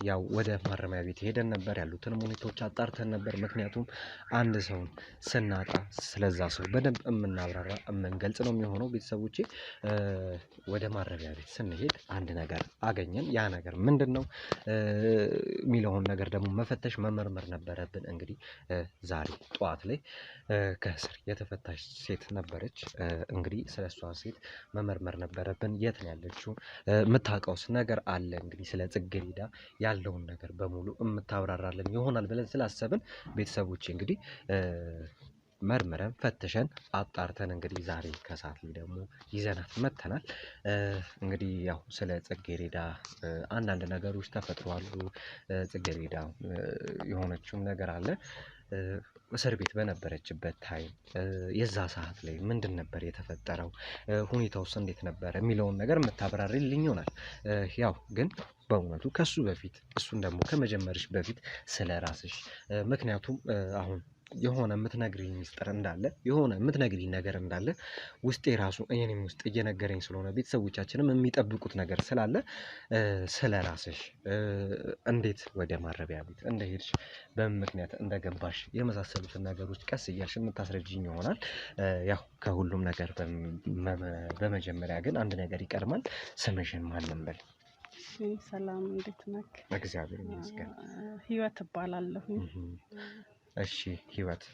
ያው ወደ ማረሚያ ቤት ሄደን ነበር፣ ያሉትን ሁኔታዎች አጣርተን ነበር። ምክንያቱም አንድ ሰውን ስናጣ ስለዛ ሰው በደንብ የምናብራራ የምንገልጽ ነው የሚሆነው። ቤተሰቦቼ ወደ ማረሚያ ቤት ስንሄድ አንድ ነገር አገኘን። ያ ነገር ምንድን ነው የሚለውን ነገር ደግሞ መፈተሽ መመርመር ነበረብን። እንግዲህ ዛሬ ጠዋት ላይ ከእስር የተፈታች ሴት ነበረች። እንግዲህ ስለሷ ሴት መመርመር ነበር ነበረብን? የት ነው ያለችው? የምታውቀውስ ነገር አለ? እንግዲህ ስለ ጽጌረዳ ያለውን ነገር በሙሉ የምታብራራልን ይሆናል ብለን ስላሰብን ቤተሰቦች እንግዲህ መርምረን ፈትሸን አጣርተን እንግዲህ ዛሬ ከሰዓት ላይ ደግሞ ይዘናት መጥተናል። እንግዲህ ያው ስለ ጽጌረዳ አንዳንድ ነገሮች ተፈጥሯሉ። ጽጌረዳ የሆነችውም ነገር አለ። እስር ቤት በነበረችበት ታይም የዛ ሰዓት ላይ ምንድን ነበር የተፈጠረው? ሁኔታውስ እንዴት ነበር የሚለውን ነገር የምታብራሪልኝ ይሆናል። ያው ግን በእውነቱ ከሱ በፊት እሱን ደግሞ ከመጀመርሽ በፊት ስለ ራስሽ ምክንያቱም አሁን የሆነ የምትነግሪኝ ሚስጥር እንዳለ የሆነ የምትነግሪኝ ነገር እንዳለ ውስጤ ራሱ እኔም ውስጥ እየነገረኝ ስለሆነ ቤተሰቦቻችንም የሚጠብቁት ነገር ስላለ ስለ ራስሽ እንዴት ወደ ማረቢያ ቤት እንደሄድሽ በምን ምክንያት እንደገባሽ የመሳሰሉትን ነገሮች ቀስ እያልሽ የምታስረጅኝ ይሆናል። ያው ከሁሉም ነገር በመጀመሪያ ግን አንድ ነገር ይቀድማል። ስምሽን ማን እንበል? ሰላም፣ እንዴት ነህ? እግዚአብሔር ይመስገን። ህይወት እባላለሁ። እሺ ህይወት፣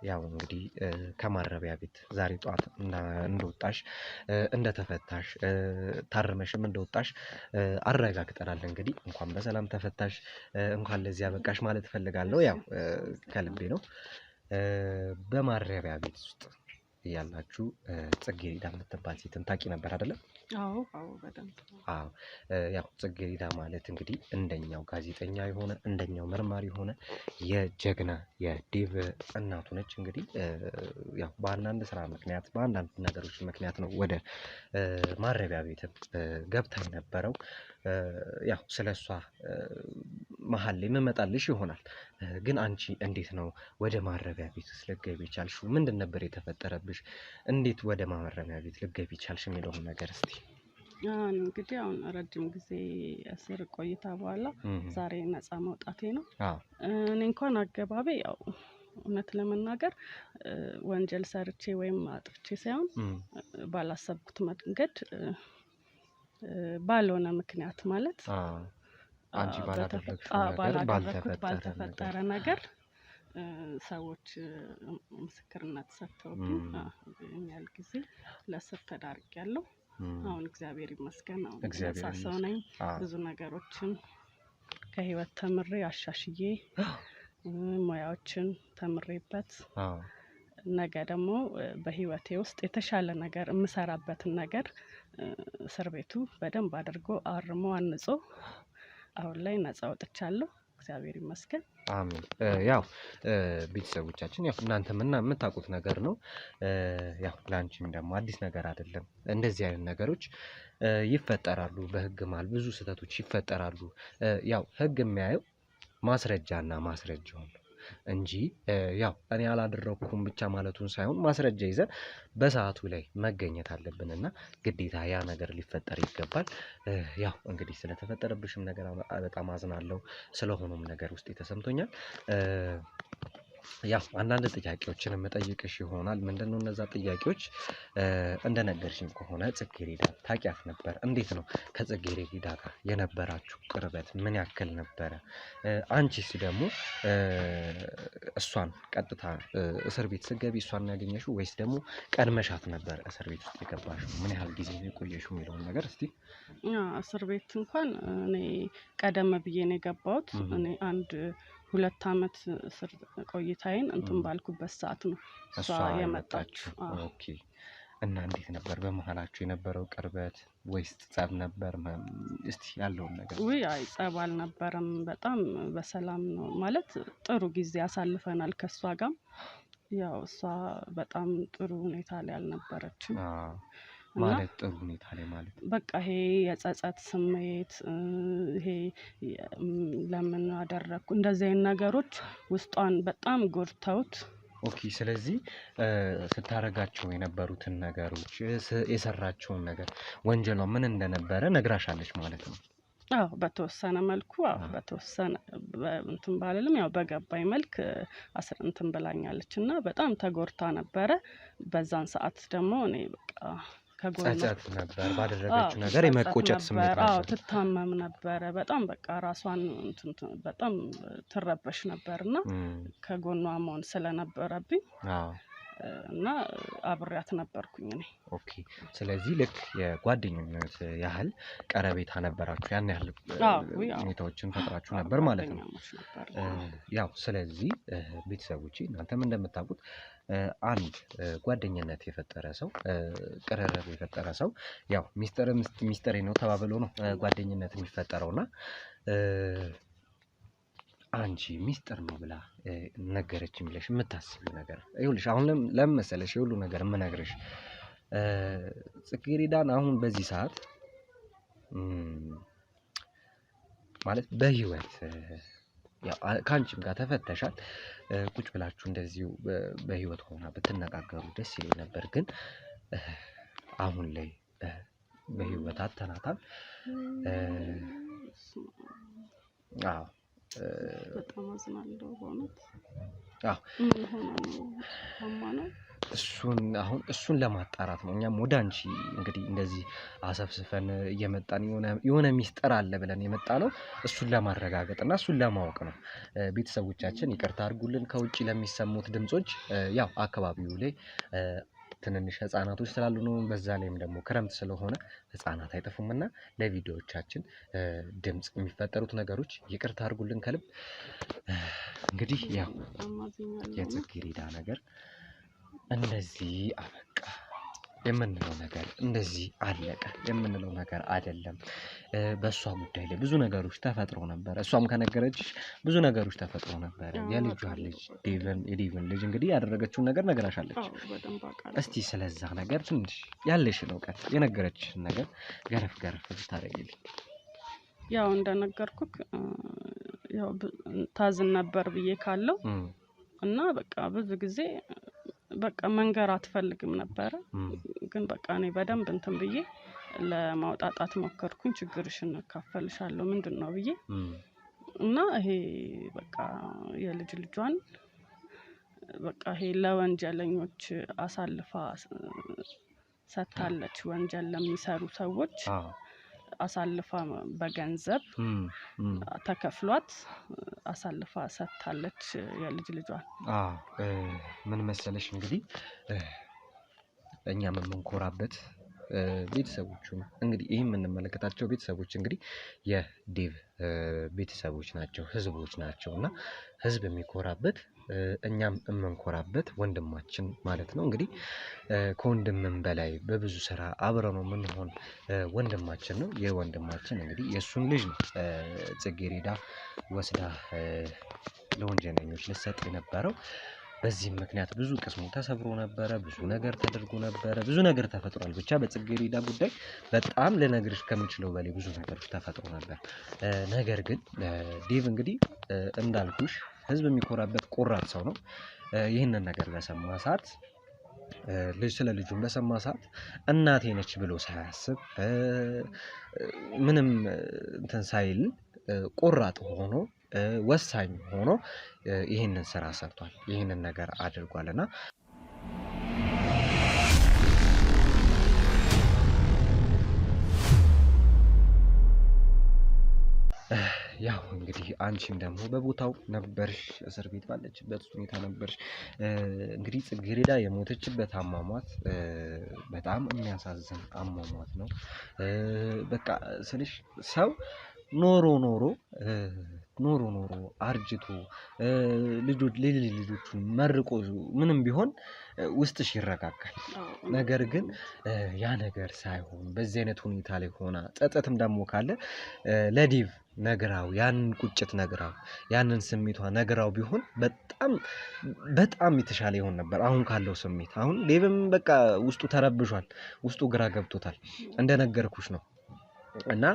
ያው እንግዲህ ከማረቢያ ቤት ዛሬ ጠዋት እንደወጣሽ እንደተፈታሽ ታርመሽም እንደወጣሽ አረጋግጠናል። እንግዲህ እንኳን በሰላም ተፈታሽ፣ እንኳን ለዚህ ያበቃሽ ማለት እፈልጋለሁ። ያው ከልቤ ነው። በማረቢያ ቤት ውስጥ እያላችሁ ጽጌረዳ የምትባል ሴትን ታውቂ ነበር አይደለም? አዎ በደንብ። አዎ ያው ጽጌረዳ ማለት እንግዲህ እንደኛው ጋዜጠኛ የሆነ እንደኛው መርማሪ የሆነ የጀግና የዴቭ እናቱ ነች። እንግዲህ ያው በአንዳንድ ስራ ምክንያት በአንዳንድ ነገሮች ምክንያት ነው ወደ ማረቢያ ቤትም ገብታ የነበረው። ያው ስለሷ መሀል ላይ የምመጣልሽ ይሆናል። ግን አንቺ እንዴት ነው ወደ ማረቢያ ቤት ልትገቢ ቻልሽው? ምንድን ነበር የተፈጠረብሽ? እንዴት ወደ ማረቢያ ቤት ልትገቢ ቻልሽ የሚለውን ነገር እስቲ። እንግዲህ አሁን ረጅም ጊዜ እስር ቆይታ በኋላ ዛሬ ነፃ መውጣቴ ነው። እኔ እንኳን አገባቤ ያው እውነት ለመናገር ወንጀል ሰርቼ ወይም አጥፍቼ ሳይሆን ባላሰብኩት መንገድ ባልሆነ ምክንያት ማለት አንቺ ባላደረግሽው ባልተፈጠረ ነገር ሰዎች ምስክርነት ሰጥተውብኝ ያህል ጊዜ ለእስር ተዳርጌያለሁ። አሁን እግዚአብሔር ይመስገን አሁን ነፃ ሰው ነኝ። ብዙ ነገሮችን ከህይወት ተምሬ አሻሽዬ ሙያዎችን ተምሬበት ነገ ደግሞ በህይወቴ ውስጥ የተሻለ ነገር የምሰራበትን ነገር እስር ቤቱ በደንብ አድርጎ አርሞ አንጾ አሁን ላይ ነፃ ወጥቻለሁ። እግዚአብሔር ይመስገን። አሜን። ያው ቤተሰቦቻችን ያው እናንተም የምታውቁት ነገር ነው። ያው ላንቺም ደግሞ አዲስ ነገር አይደለም። እንደዚህ አይነት ነገሮች ይፈጠራሉ። በህግ መሀል ብዙ ስህተቶች ይፈጠራሉ። ያው ህግ የሚያየው ማስረጃና ማስረጃውን ነው እንጂ ያው እኔ አላደረኩም ብቻ ማለቱን ሳይሆን ማስረጃ ይዘን በሰዓቱ ላይ መገኘት አለብንና ግዴታ ያ ነገር ሊፈጠር ይገባል። ያው እንግዲህ ስለተፈጠረብሽም ነገር በጣም አዝናለሁ። ስለሆነም ነገር ውስጥ ተሰምቶኛል። ያው አንዳንድ ጥያቄዎችን የምጠይቅሽ ይሆናል። ምንድነው እነዛ ጥያቄዎች? እንደነገርሽኝ ከሆነ ጽጌረዳ ታውቂያት ነበር? እንዴት ነው ከጽጌረዳ ጋር የነበራችሁ ቅርበት ምን ያክል ነበረ? አንቺስ ደግሞ እሷን ቀጥታ እስር ቤት ስትገቢ እሷን ያገኘሽው ወይስ ደግሞ ቀድመሻት ነበር እስር ቤት ውስጥ የገባሽው? ምን ያህል ጊዜ ነው የቆየሽው የሚለውን ነገር እስቲ። እስር ቤት እንኳን እኔ ቀደም ብዬ ነው የገባሁት። እኔ 2 አመት እስር ቆይታዬን እንትን ባልኩበት ሰዓት ነው እሷ የመጣችው። ኦኬ። እና እንዴት ነበር በመሀላችሁ የነበረው ቅርበት ወይስ ጸብ ነበር? እስቲ ያለውን ነገር። አይ ጸብ አልነበረም። በጣም በሰላም ነው ማለት ጥሩ ጊዜ አሳልፈናል ከእሷ ጋር። ያው እሷ በጣም ጥሩ ሁኔታ ላይ አልነበረችም። ማለት ጥሩ ሁኔታ ላይ ማለት በቃ ይሄ የጸጸት ስሜት ይሄ ለምን አደረኩ እንደዚህ አይነት ነገሮች ውስጧን በጣም ጎድተውት። ኦኬ። ስለዚህ ስታረጋቸው የነበሩትን ነገሮች የሰራቸውን ነገር ወንጀሏ ምን እንደነበረ ነግራሻለች ማለት ነው? አዎ በተወሰነ መልኩ በተወሰነ እንትን ባልልም ያው በገባኝ መልክ እንትን ብላኛለች እና በጣም ተጎድታ ነበረ። በዛን ሰዓት ደግሞ እኔ በቃ ጸጸት ነበር ባደረገችው ነገር የመቆጨት ስሜት ነበር። አዎ ትታመም ነበረ በጣም በቃ ራሷን በጣም ትረበሽ ነበርና ከጎኗ መሆን ስለነበረብኝ እና አብሬያት ነበርኩኝ እኔ። ኦኬ። ስለዚህ ልክ የጓደኝነት ያህል ቀረቤታ ነበራችሁ፣ ያን ያህል ሁኔታዎችን ፈጥራችሁ ነበር ማለት ነው። ያው ስለዚህ ቤተሰቦቼ እናንተም እንደምታውቁት አንድ ጓደኝነት የፈጠረ ሰው ቅርርብ የፈጠረ ሰው ያው ሚስጥር ነው ተባብሎ ነው ጓደኝነት የሚፈጠረውና አንቺ ሚስጥር ነው ብላ ነገረችኝ ብለሽ የምታስቢው ነገር ይኸውልሽ፣ አሁን ለምን መሰለሽ የሁሉ ነገር የምነግርሽ ጽጌረዳን አሁን በዚህ ሰዓት ማለት በህይወት ያው ከአንቺም ጋር ተፈተሻል። ቁጭ ብላችሁ እንደዚሁ በህይወት ሆና ብትነጋገሩ ደስ ይለኝ ነበር፣ ግን አሁን ላይ በህይወት አተናታል። አዎ በጣም አዝናለሁ በእውነት። አዎ ምን ሆነ ነው ታማነው? እሱን ለማጣራት ነው እኛም ወደ አንቺ እንግዲህ እንደዚህ አሰፍስፈን እየመጣን የሆነ ሚስጥር አለ ብለን የመጣ ነው እሱን ለማረጋገጥ እና እሱን ለማወቅ ነው። ቤተሰቦቻችን ይቅርታ አድርጉልን ከውጭ ለሚሰሙት ድምጾች። ያው አካባቢው ላይ ትንንሽ ህፃናቶች ስላሉ ነው። በዛ ላይም ደግሞ ክረምት ስለሆነ ህፃናት አይጠፉምና ለቪዲዮዎቻችን ድምጽ የሚፈጠሩት ነገሮች ይቅርታ አድርጉልን ከልብ። እንግዲህ ያው የጽጌረዳ ነገር እንደዚህ አበቃ የምንለው ነገር እንደዚህ አለቀ የምንለው ነገር አይደለም። በእሷ ጉዳይ ላይ ብዙ ነገሮች ተፈጥሮ ነበር። እሷም ከነገረችሽ ብዙ ነገሮች ተፈጥሮ ነበር። የልጇን ልጅ የዴቭን ልጅ እንግዲህ ያደረገችውን ነገር ነግራሻለች። እስቲ ስለዛ ነገር ትንሽ ያለሽን እውቀት የነገረችሽን ነገር ገረፍ ብታደርጊልኝ። ያው እንደነገርኩክ ያው ታዝን ነበር ብዬ ካለው እና በቃ ብዙ ጊዜ በቃ መንገር አትፈልግም ነበር። ግን በቃ እኔ በደንብ እንትን ብዬ ለማውጣጣት ሞከርኩኝ። ችግርሽን እካፈልሻለሁ ምንድነው ብዬ እና ይሄ በቃ ልጇን በቃ ይሄ ለወንጀለኞች አሳልፋ ሰጥታለች። ወንጀል ለሚሰሩ ሰዎች አሳልፋ በገንዘብ ተከፍሏት አሳልፋ ሰጥታለች ልጇን። ምን መሰለሽ እንግዲህ እኛም የምንኮራበት ቤተሰቦቹን እንግዲህ ይሄን የምንመለከታቸው ቤተሰቦች እንግዲህ የዴቭ ቤተሰቦች ናቸው፣ ህዝቦች ናቸው እና ህዝብ የሚኮራበት እኛም የምንኮራበት ወንድማችን ማለት ነው። እንግዲህ ከወንድምም በላይ በብዙ ስራ አብረን ነው የምንሆን ወንድማችን ነው። የወንድማችን እንግዲህ የእሱን ልጅ ነው ጽጌረዳ ወስዳ ለወንጀለኞች ልትሰጥ የነበረው። በዚህም ምክንያት ብዙ ቅስሙ ተሰብሮ ነበረ፣ ብዙ ነገር ተደርጎ ነበረ፣ ብዙ ነገር ተፈጥሯል። ብቻ በጽጌረዳ ጉዳይ በጣም ልነግርሽ ከምችለው በላይ ብዙ ነገሮች ተፈጥሮ ነበር። ነገር ግን ዴቭ እንግዲህ እንዳልኩሽ ህዝብ የሚኮራበት ቆራጥ ሰው ነው። ይህንን ነገር በሰማ ሰዓት ስለ ልጁን በሰማ ሰዓት እናቴ ነች ብሎ ሳያስብ ምንም እንትን ሳይል ቆራጥ ሆኖ ወሳኝ ሆኖ ይህንን ስራ ሰርቷል፣ ይህንን ነገር አድርጓልና ያው እንግዲህ አንቺም ደግሞ በቦታው ነበርሽ፣ እስር ቤት ባለችበት ሁኔታ ነበርሽ። እንግዲህ ጽጌረዳ የሞተችበት አሟሟት በጣም የሚያሳዝን አሟሟት ነው። በቃ ስልሽ ሰው ኖሮ አርጅቶ ልጆቹን መርቆ ምንም ቢሆን ውስጥሽ ይረጋጋል። ነገር ግን ያ ነገር ሳይሆን በዚህ አይነት ሁኔታ ላይ ሆና ጸጸትም ደግሞ ካለ ለዴቭ ነግራው ያንን ቁጭት ነግራው ያንን ስሜቷ ነግራው ቢሆን በጣም የተሻለ ይሆን ነበር አሁን ካለው ስሜት። አሁን ዴቭም በቃ ውስጡ ተረብሿል፣ ውስጡ ግራ ገብቶታል እንደነገርኩሽ ነው። እና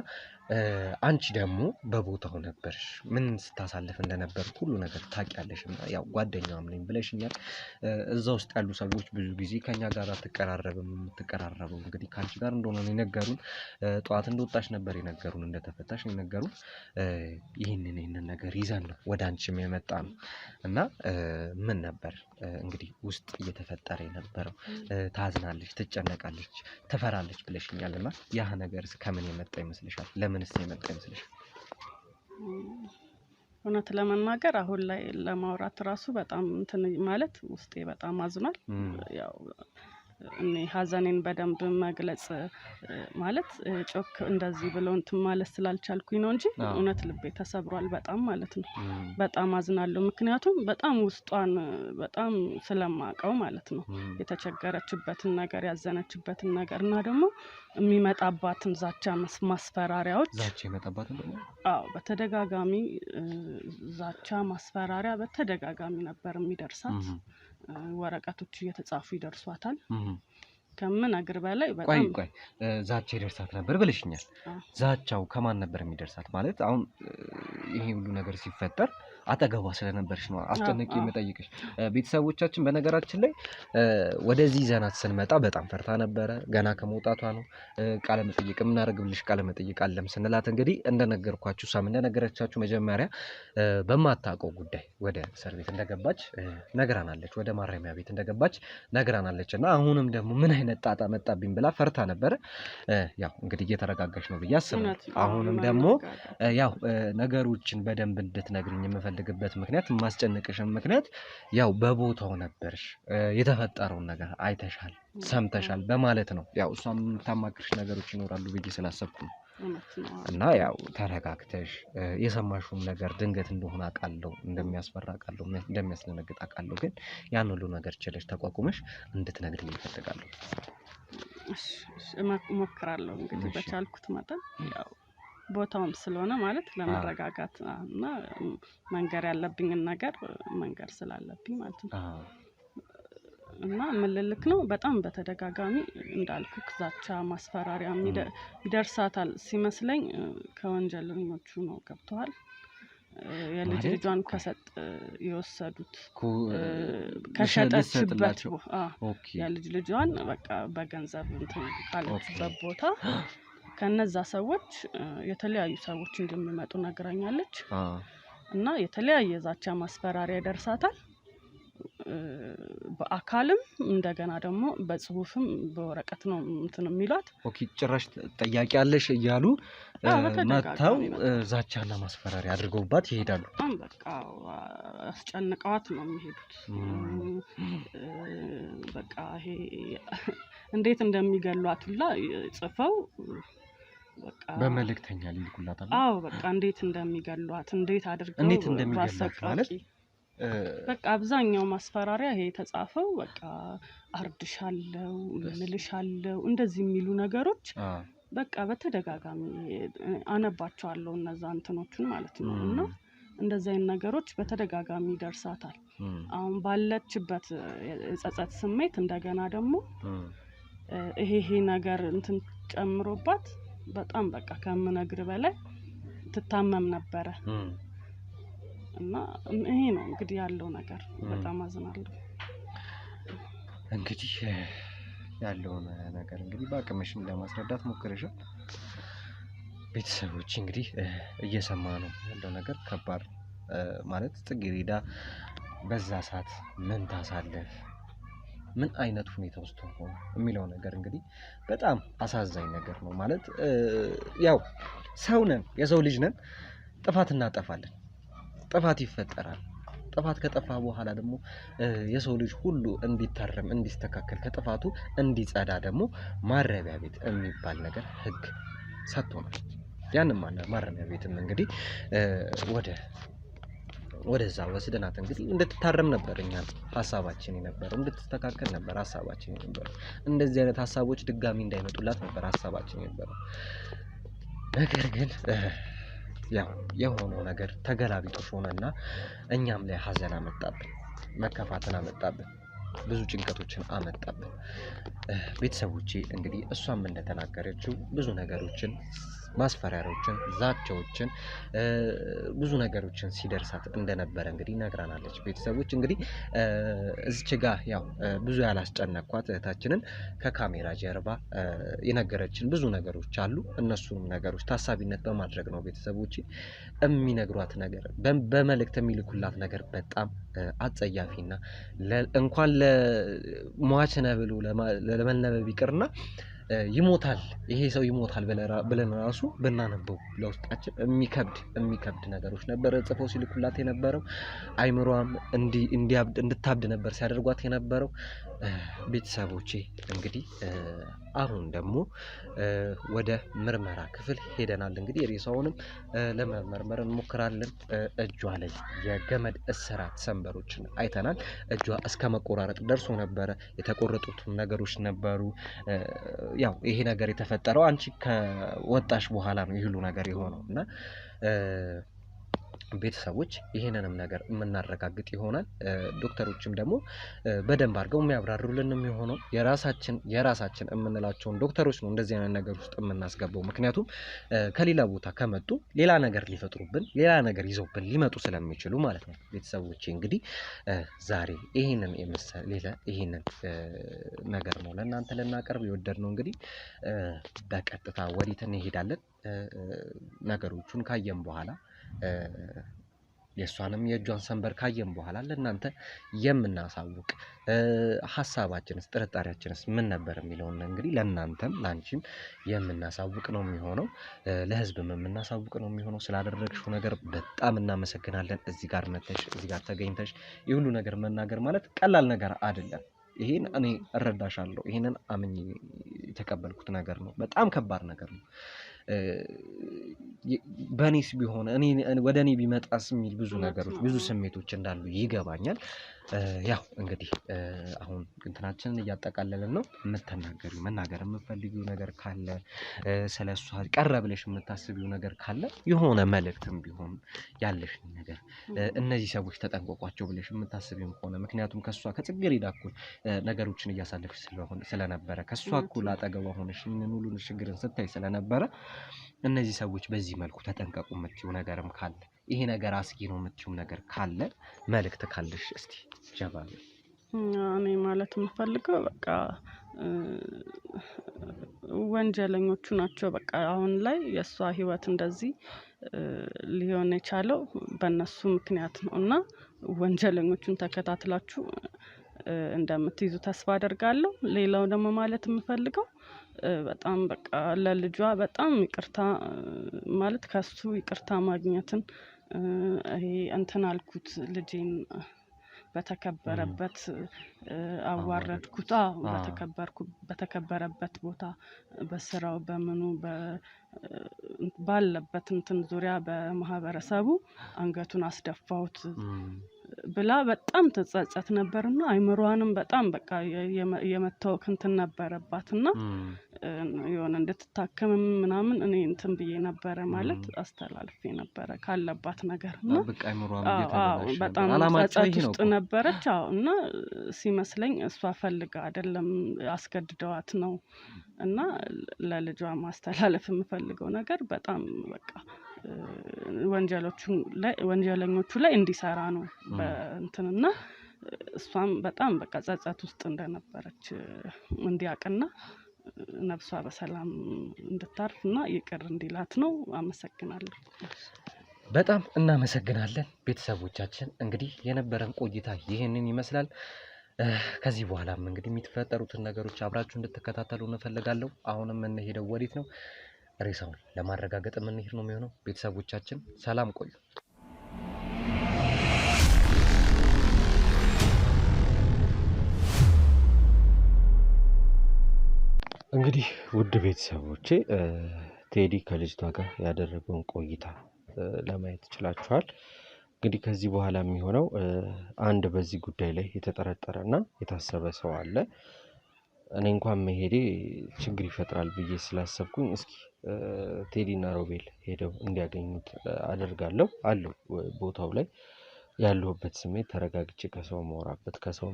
አንቺ ደግሞ በቦታው ነበርሽ፣ ምን ስታሳልፍ እንደነበር ሁሉ ነገር ታውቂያለሽ። እና ያው ጓደኛዋም ነኝ ብለሽኛል። እዛ ውስጥ ያሉ ሰዎች ብዙ ጊዜ ከኛ ጋር የምትቀራረበው እንግዲህ ከአንቺ ጋር እንደሆነ ነው የነገሩን። ጠዋት እንደወጣሽ ነበር የነገሩን፣ እንደተፈታሽ ነው የነገሩን። ይህንን ነገር ይዘን ነው ወደ አንቺም የመጣ ነው። እና ምን ነበር እንግዲህ ውስጥ እየተፈጠረ የነበረው? ታዝናለች፣ ትጨነቃለች፣ ትፈራለች ብለሽኛል። እና ያ ነገር ከምን የመጣ ይመስልሻል? ለምንስ የመጣ ይመስልሻል? እውነት ለመናገር አሁን ላይ ለማውራት ራሱ በጣም እንትን ማለት ውስጤ በጣም አዝኗል። ያው እኔ ሀዘኔን በደንብ መግለጽ ማለት ጮክ እንደዚህ ብለው እንትን ማለት ስላልቻልኩኝ ነው እንጂ እውነት ልቤ ተሰብሯል በጣም ማለት ነው። በጣም አዝናለሁ። ምክንያቱም በጣም ውስጧን በጣም ስለማውቀው ማለት ነው የተቸገረችበትን ነገር ያዘነችበትን ነገር እና ደግሞ የሚመጣባትን ዛቻ ማስፈራሪያዎች በተደጋጋሚ ዛቻ ማስፈራሪያ በተደጋጋሚ ነበር የሚደርሳት። ወረቀቶች እየተጻፉ ይደርሷታል። ከምን አገር በላይ በጣም ቆይ ዛቻ ይደርሳት ነበር ብለሽኛል። ዛቻው ከማን ነበር የሚደርሳት? ማለት አሁን ይሄ ሁሉ ነገር ሲፈጠር አጠገቧ ስለነበርሽ ነው አስጨነቂ የምጠይቅሽ። ቤተሰቦቻችን በነገራችን ላይ ወደዚህ ዘናት ስንመጣ በጣም ፈርታ ነበረ። ገና ከመውጣቷ ነው ቃለ መጠይቅ የምናደርግልሽ ቃለ መጠይቅ አለም ስንላት እንግዲህ እንደነገርኳችሁ ሳም እንደነገረቻችሁ መጀመሪያ በማታውቀው ጉዳይ ወደ እስር ቤት እንደገባች ነግራናለች። ወደ ማረሚያ ቤት እንደገባች ነግራናለች። እና አሁንም ደግሞ ምን አይነት ጣጣ መጣብኝ ብላ ፈርታ ነበረ። ያው እንግዲህ እየተረጋጋች ነው ብዬ አስባለሁ። አሁንም ደግሞ ያው ነገሮችን በደንብ እንድትነግሪኝ የምፈልግበት ምክንያት የማስጨንቅሽም ምክንያት ያው በቦታው ነበርሽ፣ የተፈጠረውን ነገር አይተሻል፣ ሰምተሻል በማለት ነው። ያው እሷም የምታማክርሽ ነገሮች ይኖራሉ ብዬ ስላሰብኩ ነው። እና ያው ተረጋግተሽ የሰማሽውን ነገር ድንገት እንደሆነ አውቃለሁ፣ እንደሚያስፈራ አውቃለሁ፣ እንደሚያስደነግጥ አውቃለሁ። ግን ያን ሁሉ ነገር ችለሽ ተቋቁመሽ እንድትነግሪኝ እፈልጋለሁ። እሺ እሞክራለሁ እንግዲህ በቻልኩት መጠን ያው ቦታውም ስለሆነ ማለት ለመረጋጋት እና መንገር ያለብኝን ነገር መንገር ስላለብኝ ማለት ነው። እና ምን ልልክ ነው በጣም በተደጋጋሚ እንዳልኩክ ዛቻ ማስፈራሪያ ይደርሳታል ሲመስለኝ ከወንጀለኞቹ ነው። ገብተዋል። የልጅ ልጇን ከሰጥ የወሰዱት ከሸጠችበት የልጅ ልጇን በቃ በገንዘብ እንትን ካለችበት ቦታ ከነዛ ሰዎች የተለያዩ ሰዎች እንደሚመጡ ነግራኛለች። እና የተለያየ ዛቻ ማስፈራሪያ ይደርሳታል። በአካልም እንደገና ደግሞ በጽሁፍም በወረቀት ነው እንትን የሚሏት። ኦኬ ጭራሽ ጠያቂ አለሽ እያሉ መተው ዛቻና ማስፈራሪያ አድርገውባት ይሄዳሉ። በቃ አስጨንቀዋት ነው የሚሄዱት። በቃ ይሄ እንዴት እንደሚገሏት ሁላ ጽፈው በቃ በመልእክተኛ ሊልኩላታል። አዎ በቃ እንዴት እንደሚገሏት እንዴት አድርገው እንዴት እንደሚገሏት ማለት በቃ አብዛኛው ማስፈራሪያ ይሄ የተጻፈው በቃ አርድሻለሁ፣ ምልሻለሁ እንደዚህ የሚሉ ነገሮች በቃ በተደጋጋሚ አነባቸዋለሁ እነዛ እንትኖቹን ማለት ነው። እና እንደዚህ አይነት ነገሮች በተደጋጋሚ ይደርሳታል። አሁን ባለችበት የጸጸት ስሜት እንደገና ደግሞ ይሄ ነገር እንትን ጨምሮባት በጣም በቃ ከምነግር በላይ ትታመም ነበረ። እና ይሄ ነው እንግዲህ ያለው ነገር። በጣም አዝናለሁ። እንግዲህ ያለውን ነገር እንግዲህ በአቅምሽም ለማስረዳት ሞክረሻል። ቤተሰቦች እንግዲህ እየሰማ ነው ያለው ነገር ከባድ ማለት ጽጌረዳ በዛ ሰዓት ምን ታሳለፍ፣ ምን አይነት ሁኔታ ውስጥ ሆኖ የሚለው ነገር እንግዲህ በጣም አሳዛኝ ነገር ነው። ማለት ያው ሰው ነን፣ የሰው ልጅ ነን፣ ጥፋት እናጠፋለን፣ ጥፋት ይፈጠራል። ጥፋት ከጠፋ በኋላ ደግሞ የሰው ልጅ ሁሉ እንዲታረም እንዲስተካከል ከጥፋቱ እንዲጸዳ ደግሞ ማረሚያ ቤት የሚባል ነገር ህግ ሰጥቶናል። ያንን ማረሚያ ቤትም እንግዲህ ወደዛ ወስደናት እንግዲህ እንድትታረም ነበር እኛ ሀሳባችን የነበረው፣ እንድትስተካከል ነበር ሀሳባችን የነበረው። እንደዚህ አይነት ሀሳቦች ድጋሚ እንዳይመጡላት ነበር ሀሳባችን የነበረው። ነገር ግን ያው የሆነው ነገር ተገላቢጦሽ ሆነና እኛም ላይ ሀዘን አመጣብን፣ መከፋትን አመጣብን፣ ብዙ ጭንቀቶችን አመጣብን። ቤተሰቦቼ እንግዲህ እሷም እንደተናገረችው ብዙ ነገሮችን ማስፈራሪያዎችን፣ ዛቻዎችን፣ ብዙ ነገሮችን ሲደርሳት እንደነበረ እንግዲህ ነግራናለች። ቤተሰቦች እንግዲህ እዚች ጋር ያው ብዙ ያላስጨነቅኳት እህታችንን ከካሜራ ጀርባ የነገረችን ብዙ ነገሮች አሉ። እነሱንም ነገሮች ታሳቢነት በማድረግ ነው ቤተሰቦች የሚነግሯት ነገር፣ በመልእክት የሚልኩላት ነገር በጣም አጸያፊና እንኳን ለሟች ነው ብሎ ለመነበብ ይቅርና ይሞታል ይሄ ሰው ይሞታል ብለን ራሱ ብናነበው ለውስጣችን የሚከብድ ነገሮች ነበር ጽፈው ሲልኩላት የነበረው። አይምሯም እንድታብድ ነበር ሲያደርጓት የነበረው። ቤተሰቦቼ እንግዲህ አሁን ደግሞ ወደ ምርመራ ክፍል ሄደናል። እንግዲህ ሬሳውንም ለመመርመር እንሞክራለን። እጇ ላይ የገመድ እስራት ሰንበሮችን አይተናል። እጇ እስከ መቆራረጥ ደርሶ ነበረ። የተቆረጡት ነገሮች ነበሩ። ያው ይሄ ነገር የተፈጠረው አንቺ ከወጣሽ በኋላ ነው ይህ ሁሉ ነገር የሆነው እና ቤተሰቦች ይሄንንም ነገር የምናረጋግጥ ይሆናል። ዶክተሮችም ደግሞ በደንብ አድርገው የሚያብራሩልን የሚሆነው የራሳችን የምንላቸውን ዶክተሮች ነው እንደዚህ አይነት ነገር ውስጥ የምናስገባው። ምክንያቱም ከሌላ ቦታ ከመጡ ሌላ ነገር ሊፈጥሩብን ሌላ ነገር ይዘውብን ሊመጡ ስለሚችሉ ማለት ነው። ቤተሰቦቼ እንግዲህ ዛሬ ይሄንን ይሄንን ነገር ነው ለእናንተ ልናቀርብ የወደድነው። እንግዲህ በቀጥታ ወዴት እንሄዳለን? ነገሮቹን ካየን በኋላ የሷንም የእጇን ሰንበር ካየን በኋላ ለእናንተ የምናሳውቅ ሐሳባችንስ ጥርጣሬያችንስ ምን ነበር የሚለውን እንግዲህ ለእናንተም ላንቺም የምናሳውቅ ነው የሚሆነው። ለህዝብም የምናሳውቅ ነው የሚሆነው። ስላደረግሽው ነገር በጣም እናመሰግናለን። እዚህ ጋር መተሽ እዚህ ጋር ተገኝተሽ የሁሉ ነገር መናገር ማለት ቀላል ነገር አይደለም። ይሄን እኔ እረዳሻለሁ። ይሄንን አምኜ የተቀበልኩት ነገር ነው። በጣም ከባድ ነገር ነው። በኔስ ቢሆን ወደ እኔ ቢመጣስ የሚል ብዙ ነገሮች ብዙ ስሜቶች እንዳሉ ይገባኛል። ያው እንግዲህ አሁን እንትናችንን እያጠቃለልን ነው። መናገር የምትፈልጊው ነገር ካለ ስለሷ ቀረ ብለሽ የምታስቢው ነገር ካለ የሆነ መልእክትም ቢሆን ያለሽ ነገር እነዚህ ሰዎች ተጠንቀቋቸው ብለሽ የምታስቢው ከሆነ ምክንያቱም ከሷ ከጽጌረዳ እኩል ነገሮችን እያሳለፍሽ ስለነበረ ከሷ እኩል አጠገቧ ሆነሽ ሁሉ ችግርን ስታይ ስለነበረ እነዚህ ሰዎች በዚህ መልኩ ተጠንቀቁ የምትይው ነገርም ካለ ይሄ ነገር አስጊ ነው የምትይው ነገር ካለ መልእክት ካለሽ እስቲ ጀባል። እኔ ማለት የምፈልገው በቃ ወንጀለኞቹ ናቸው። በቃ አሁን ላይ የሷ ህይወት እንደዚህ ሊሆን የቻለው በእነሱ ምክንያት ነው እና ወንጀለኞቹን ተከታትላችሁ እንደምትይዙ ተስፋ አደርጋለሁ። ሌላው ደግሞ ማለት የምፈልገው በጣም በቃ ለልጇ በጣም ይቅርታ ማለት ከሱ ይቅርታ ማግኘትን ይሄ እንትን አልኩት ልጄን በተከበረበት አዋረድኩት። በተከበረበት ቦታ በስራው በምኑ ባለበት እንትን ዙሪያ በማህበረሰቡ አንገቱን አስደፋውት ብላ በጣም ተጸጸት ነበርና አይምሮዋንም በጣም በቃ የመታወክ እንትን ነበረባትና የሆነ እንድትታከም ምናምን እኔ እንትን ብዬ ነበረ ማለት አስተላልፌ ነበረ ካለባት ነገር እና በቃ አይምሮዋም በጣም ጸጸት ውስጥ ነበረች። እና ሲመስለኝ እሷ ፈልጋ አይደለም አስገድደዋት ነው። እና ለልጇ ማስተላለፍ የምፈልገው ነገር በጣም በቃ ወንጀለኞቹ ላይ እንዲሰራ ነው በእንትንና እሷም በጣም በቃ ጸጸት ውስጥ እንደነበረች እንዲያውቅና ነፍሷ በሰላም እንድታርፍና ይቅር እንዲላት ነው። አመሰግናለሁ። በጣም እናመሰግናለን ቤተሰቦቻችን። እንግዲህ የነበረን ቆይታ ይሄንን ይመስላል። ከዚህ በኋላም እንግዲህ የሚፈጠሩትን ነገሮች አብራችሁ እንድትከታተሉ እንፈልጋለሁ። አሁንም እንሄደው ወዴት ነው? ሬሳውን ለማረጋገጥ የምንሄድ ነው የሚሆነው። ቤተሰቦቻችን ሰላም ቆዩ። እንግዲህ ውድ ቤተሰቦቼ ቴዲ ከልጅቷ ጋር ያደረገውን ቆይታ ለማየት ይችላችኋል። እንግዲህ ከዚህ በኋላ የሚሆነው አንድ በዚህ ጉዳይ ላይ የተጠረጠረና የታሰበ ሰው አለ። እኔ እንኳን መሄዴ ችግር ይፈጥራል ብዬ ስላሰብኩኝ እስኪ ቴዲና ሮቤል ሄደው እንዲያገኙት አደርጋለሁ። አለው ቦታው ላይ ያለሁበት ስሜት ተረጋግቼ ከሰው ማውራበት ከሰው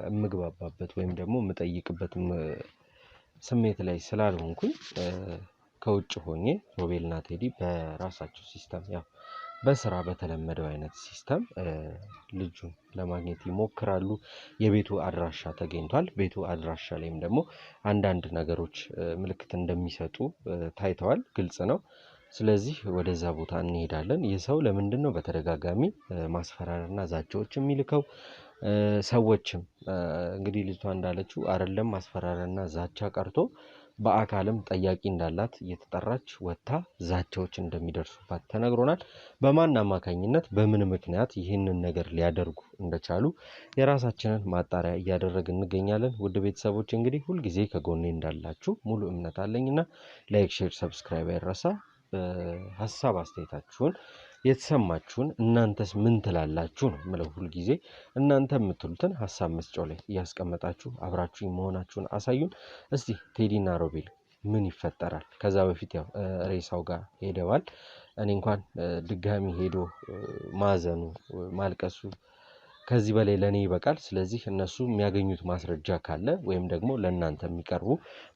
የምግባባበት ወይም ደግሞ የምጠይቅበት ስሜት ላይ ስላልሆንኩኝ ከውጭ ሆኜ ሮቤልና ቴዲ በራሳቸው ሲስተም ያው በስራ በተለመደው አይነት ሲስተም ልጁን ለማግኘት ይሞክራሉ። የቤቱ አድራሻ ተገኝቷል። ቤቱ አድራሻ ላይም ደግሞ አንዳንድ ነገሮች ምልክት እንደሚሰጡ ታይተዋል። ግልጽ ነው። ስለዚህ ወደዛ ቦታ እንሄዳለን። ይህ ሰው ለምንድነው በተደጋጋሚ ማስፈራሪያና ዛቻዎች የሚልከው? ሰዎችም እንግዲህ ልጅቷ እንዳለችው አይደለም ማስፈራሪያና ዛቻ ቀርቶ በአካልም ጠያቂ እንዳላት እየተጠራች ወጥታ ዛቻዎች እንደሚደርሱባት ተነግሮናል። በማን አማካኝነት በምን ምክንያት ይህንን ነገር ሊያደርጉ እንደቻሉ የራሳችንን ማጣሪያ እያደረግን እንገኛለን። ውድ ቤተሰቦች እንግዲህ ሁልጊዜ ከጎኔ እንዳላችሁ ሙሉ እምነት አለኝና ላይክ፣ ሼር፣ ሰብስክራይብ አይረሳ። ሀሳብ አስተያየታችሁን የተሰማችሁን እናንተስ ምን ትላላችሁ ነው የምለው። ሁልጊዜ እናንተ የምትሉትን ሀሳብ መስጫው ላይ እያስቀመጣችሁ አብራችሁኝ መሆናችሁን አሳዩን። እስቲ ቴዲና ሮቤል ምን ይፈጠራል? ከዛ በፊት ያው ሬሳው ጋር ሄደዋል። እኔ እንኳን ድጋሚ ሄዶ ማዘኑ ማልቀሱ ከዚህ በላይ ለኔ ይበቃል። ስለዚህ እነሱ የሚያገኙት ማስረጃ ካለ ወይም ደግሞ ለእናንተ የሚቀርቡ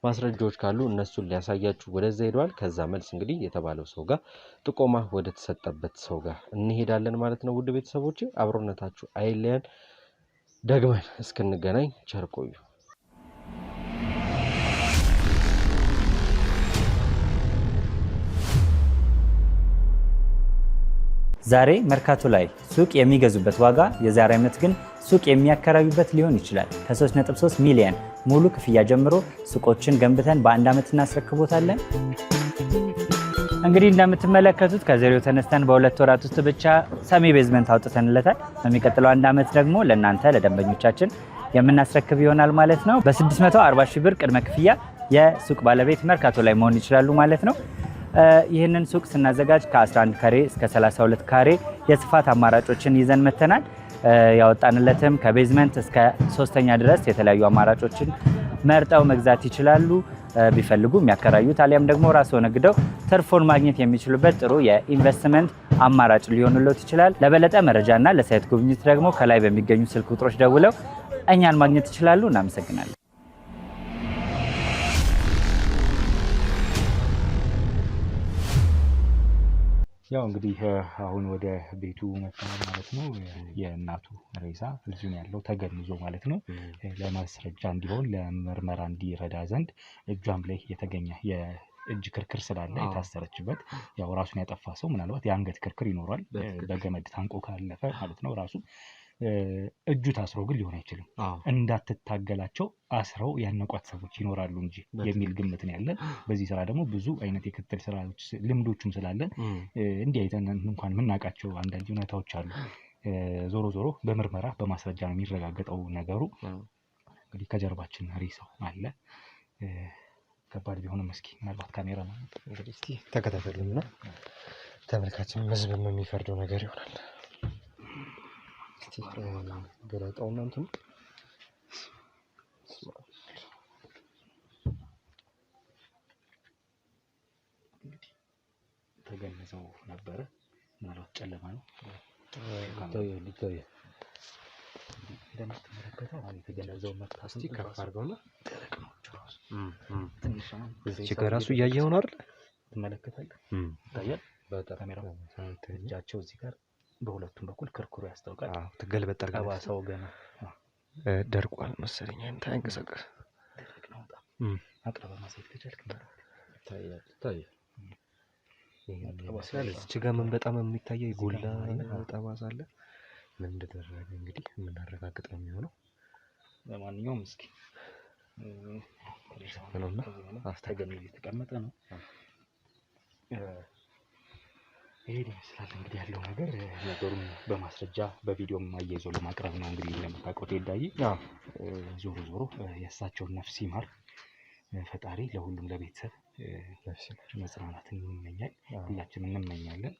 ማስረጃዎች ካሉ እነሱን ሊያሳያችሁ ወደዛ ሄደዋል። ከዛ መልስ እንግዲህ የተባለው ሰው ጋር ጥቆማ ወደ ተሰጠበት ሰው ጋር እንሄዳለን ማለት ነው። ውድ ቤተሰቦቼ አብሮነታችሁ አይለያን። ደግመን እስክንገናኝ ቸር ቆዩ። ዛሬ መርካቶ ላይ ሱቅ የሚገዙበት ዋጋ የዛሬ ዓመት ግን ሱቅ የሚያከራዩበት ሊሆን ይችላል። ከ3.3 ሚሊዮን ሙሉ ክፍያ ጀምሮ ሱቆችን ገንብተን በአንድ ዓመት እናስረክቦታለን። እንግዲህ እንደምትመለከቱት ከዜሮ ተነስተን በ2 ወራት ውስጥ ብቻ ሰሚ ቤዝመንት አውጥተንለታል። በሚቀጥለው አንድ ዓመት ደግሞ ለእናንተ ለደንበኞቻችን የምናስረክብ ይሆናል ማለት ነው። በ640 ሺህ ብር ቅድመ ክፍያ የሱቅ ባለቤት መርካቶ ላይ መሆን ይችላሉ ማለት ነው። ይህንን ሱቅ ስናዘጋጅ ከ11 ካሬ እስከ 32 ካሬ የስፋት አማራጮችን ይዘን መተናል። ያወጣንለትም ከቤዝመንት እስከ 3ኛ ድረስ የተለያዩ አማራጮችን መርጠው መግዛት ይችላሉ። ቢፈልጉ የሚያከራዩት አሊያም ደግሞ ራስዎ ነግደው ትርፉን ማግኘት የሚችሉበት ጥሩ የኢንቨስትመንት አማራጭ ሊሆንልዎት ይችላል። ለበለጠ መረጃና ለሳይት ጉብኝት ደግሞ ከላይ በሚገኙ ስልክ ቁጥሮች ደውለው እኛን ማግኘት ይችላሉ። እናመሰግናለን። ያው እንግዲህ አሁን ወደ ቤቱ መጥተናል ማለት ነው። የእናቱ ሬሳ እዚሁ ነው ያለው ተገንዞ ማለት ነው። ለማስረጃ እንዲሆን ለምርመራ እንዲረዳ ዘንድ እጇም ላይ የተገኘ የእጅ ክርክር ስላለ የታሰረችበት ያው ራሱን ያጠፋ ሰው ምናልባት የአንገት ክርክር ይኖራል በገመድ ታንቆ ካለፈ ማለት ነው። ራሱ እጁ ታስሮ ግን ሊሆን አይችልም። እንዳትታገላቸው አስረው ያነቋት ሰዎች ይኖራሉ እንጂ የሚል ግምት ነው ያለን። በዚህ ስራ ደግሞ ብዙ አይነት የክትትል ስራዎች ልምዶቹም ስላለን እንዲህ አይተን እንኳን የምናውቃቸው አንዳንድ ሁኔታዎች አሉ። ዞሮ ዞሮ በምርመራ በማስረጃ ነው የሚረጋገጠው ነገሩ። እንግዲህ ከጀርባችን ሬሳው አለ። ከባድ ቢሆንም እስኪ ምናልባት ካሜራ ነው እንግዲህ እስቲ ተከታተሉና ተመልካችን ህዝብም የሚፈርደው ነገር ይሆናል። እስቲ ገለጣውና እንትኑ ተገንዘው ነበረ። ምናልባት ጨለማ ነው ይታያል። እንደምትመለከተው አሁን የተገነዘው መታስ እስቲ ከፍ አድርገውና ደረቅ ነው ራሱ ትንሽ ነው። እዚህ ጋር ራሱ እያየኸው ነው አይደል? ትመለከታለህ? ይታያል። በካሜራው እጃቸው እዚህ ጋር በሁለቱም በኩል ክርክሩ ያስታውቃል። ትገልበጥ አድርገህ ጠባሳው ገና ደርቋል መሰለኝ። አንተ አይንቀሳቀስ ደረቅ ነው በጣም አቅርበህ ማሳየት ከቻልክ ይታያል። እዚህ ጋር ምን በጣም የሚታየው የጎላ ጠባሳ አለ። ምን እንደተደረገ እንግዲህ የምናረጋግጥ ነው የሚሆነው። ለማንኛውም እስኪ ምንና አስተገን የተቀመጠ ነው። ይሄ ይመስላል እንግዲህ ያለው ነገር። ነገሩን በማስረጃ በቪዲዮም አያይዞ ለማቅረብ ነው እንግዲህ እንደምታውቀው ቴዳይ። ዞሮ ዞሮ የእሳቸውን ነፍስ ይማር ፈጣሪ። ለሁሉም ለቤተሰብ መጽናናትን ይመኛል፣ ሁላችንም እንመኛለን።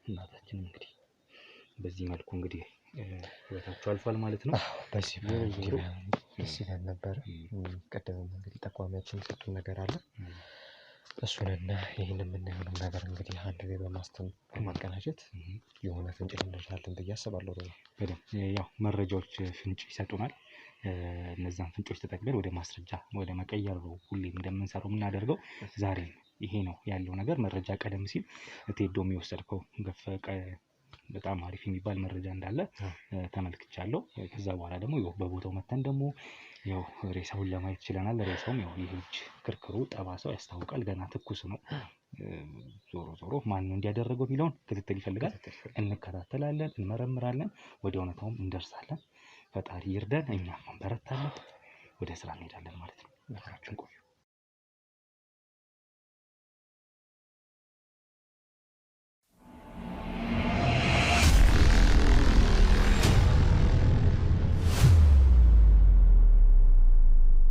እናታችን እንግዲህ በዚህ መልኩ እንግዲህ ህይወታቸው አልፏል ማለት ነው። በዚህ ደስ ይለን ነበረ። ቀደምም እንግዲህ ጠቋሚያችን የሰጡን ነገር አለ። እሱንና ይህን የምናየው ነገር እንግዲህ አንድ ላይ በማቀናጀት የሆነ ፍንጭ እንደርሳለን ብዬ አስባለሁ። ያው መረጃዎች ፍንጭ ይሰጡናል። እነዛን ፍንጮች ተጠቅመን ወደ ማስረጃ ወደ መቀየር ነው ሁሌም እንደምንሰራው የምናደርገው። ዛሬ ይሄ ነው ያለው ነገር። መረጃ ቀደም ሲል ቴዶም የወሰድከው በጣም አሪፍ የሚባል መረጃ እንዳለ ተመልክቻለሁ። ከዛ በኋላ ደግሞ በቦታው መተን ደግሞ ያው ሬሳውን ለማየት ችለናል። ሬሳውም ያው የእጅ ክርክሩ ጠባሳው ያስታውቃል። ገና ትኩስ ነው። ዞሮ ዞሮ ማን ነው እንዲያደረገው የሚለውን ክትትል ይፈልጋል። እንከታተላለን፣ እንመረምራለን፣ ወደ እውነታውም እንደርሳለን። ፈጣሪ ይርዳን፣ እኛም እንበረታለን፣ ወደ ስራ እንሄዳለን ማለት ነው። አብራችሁን ቆዩ።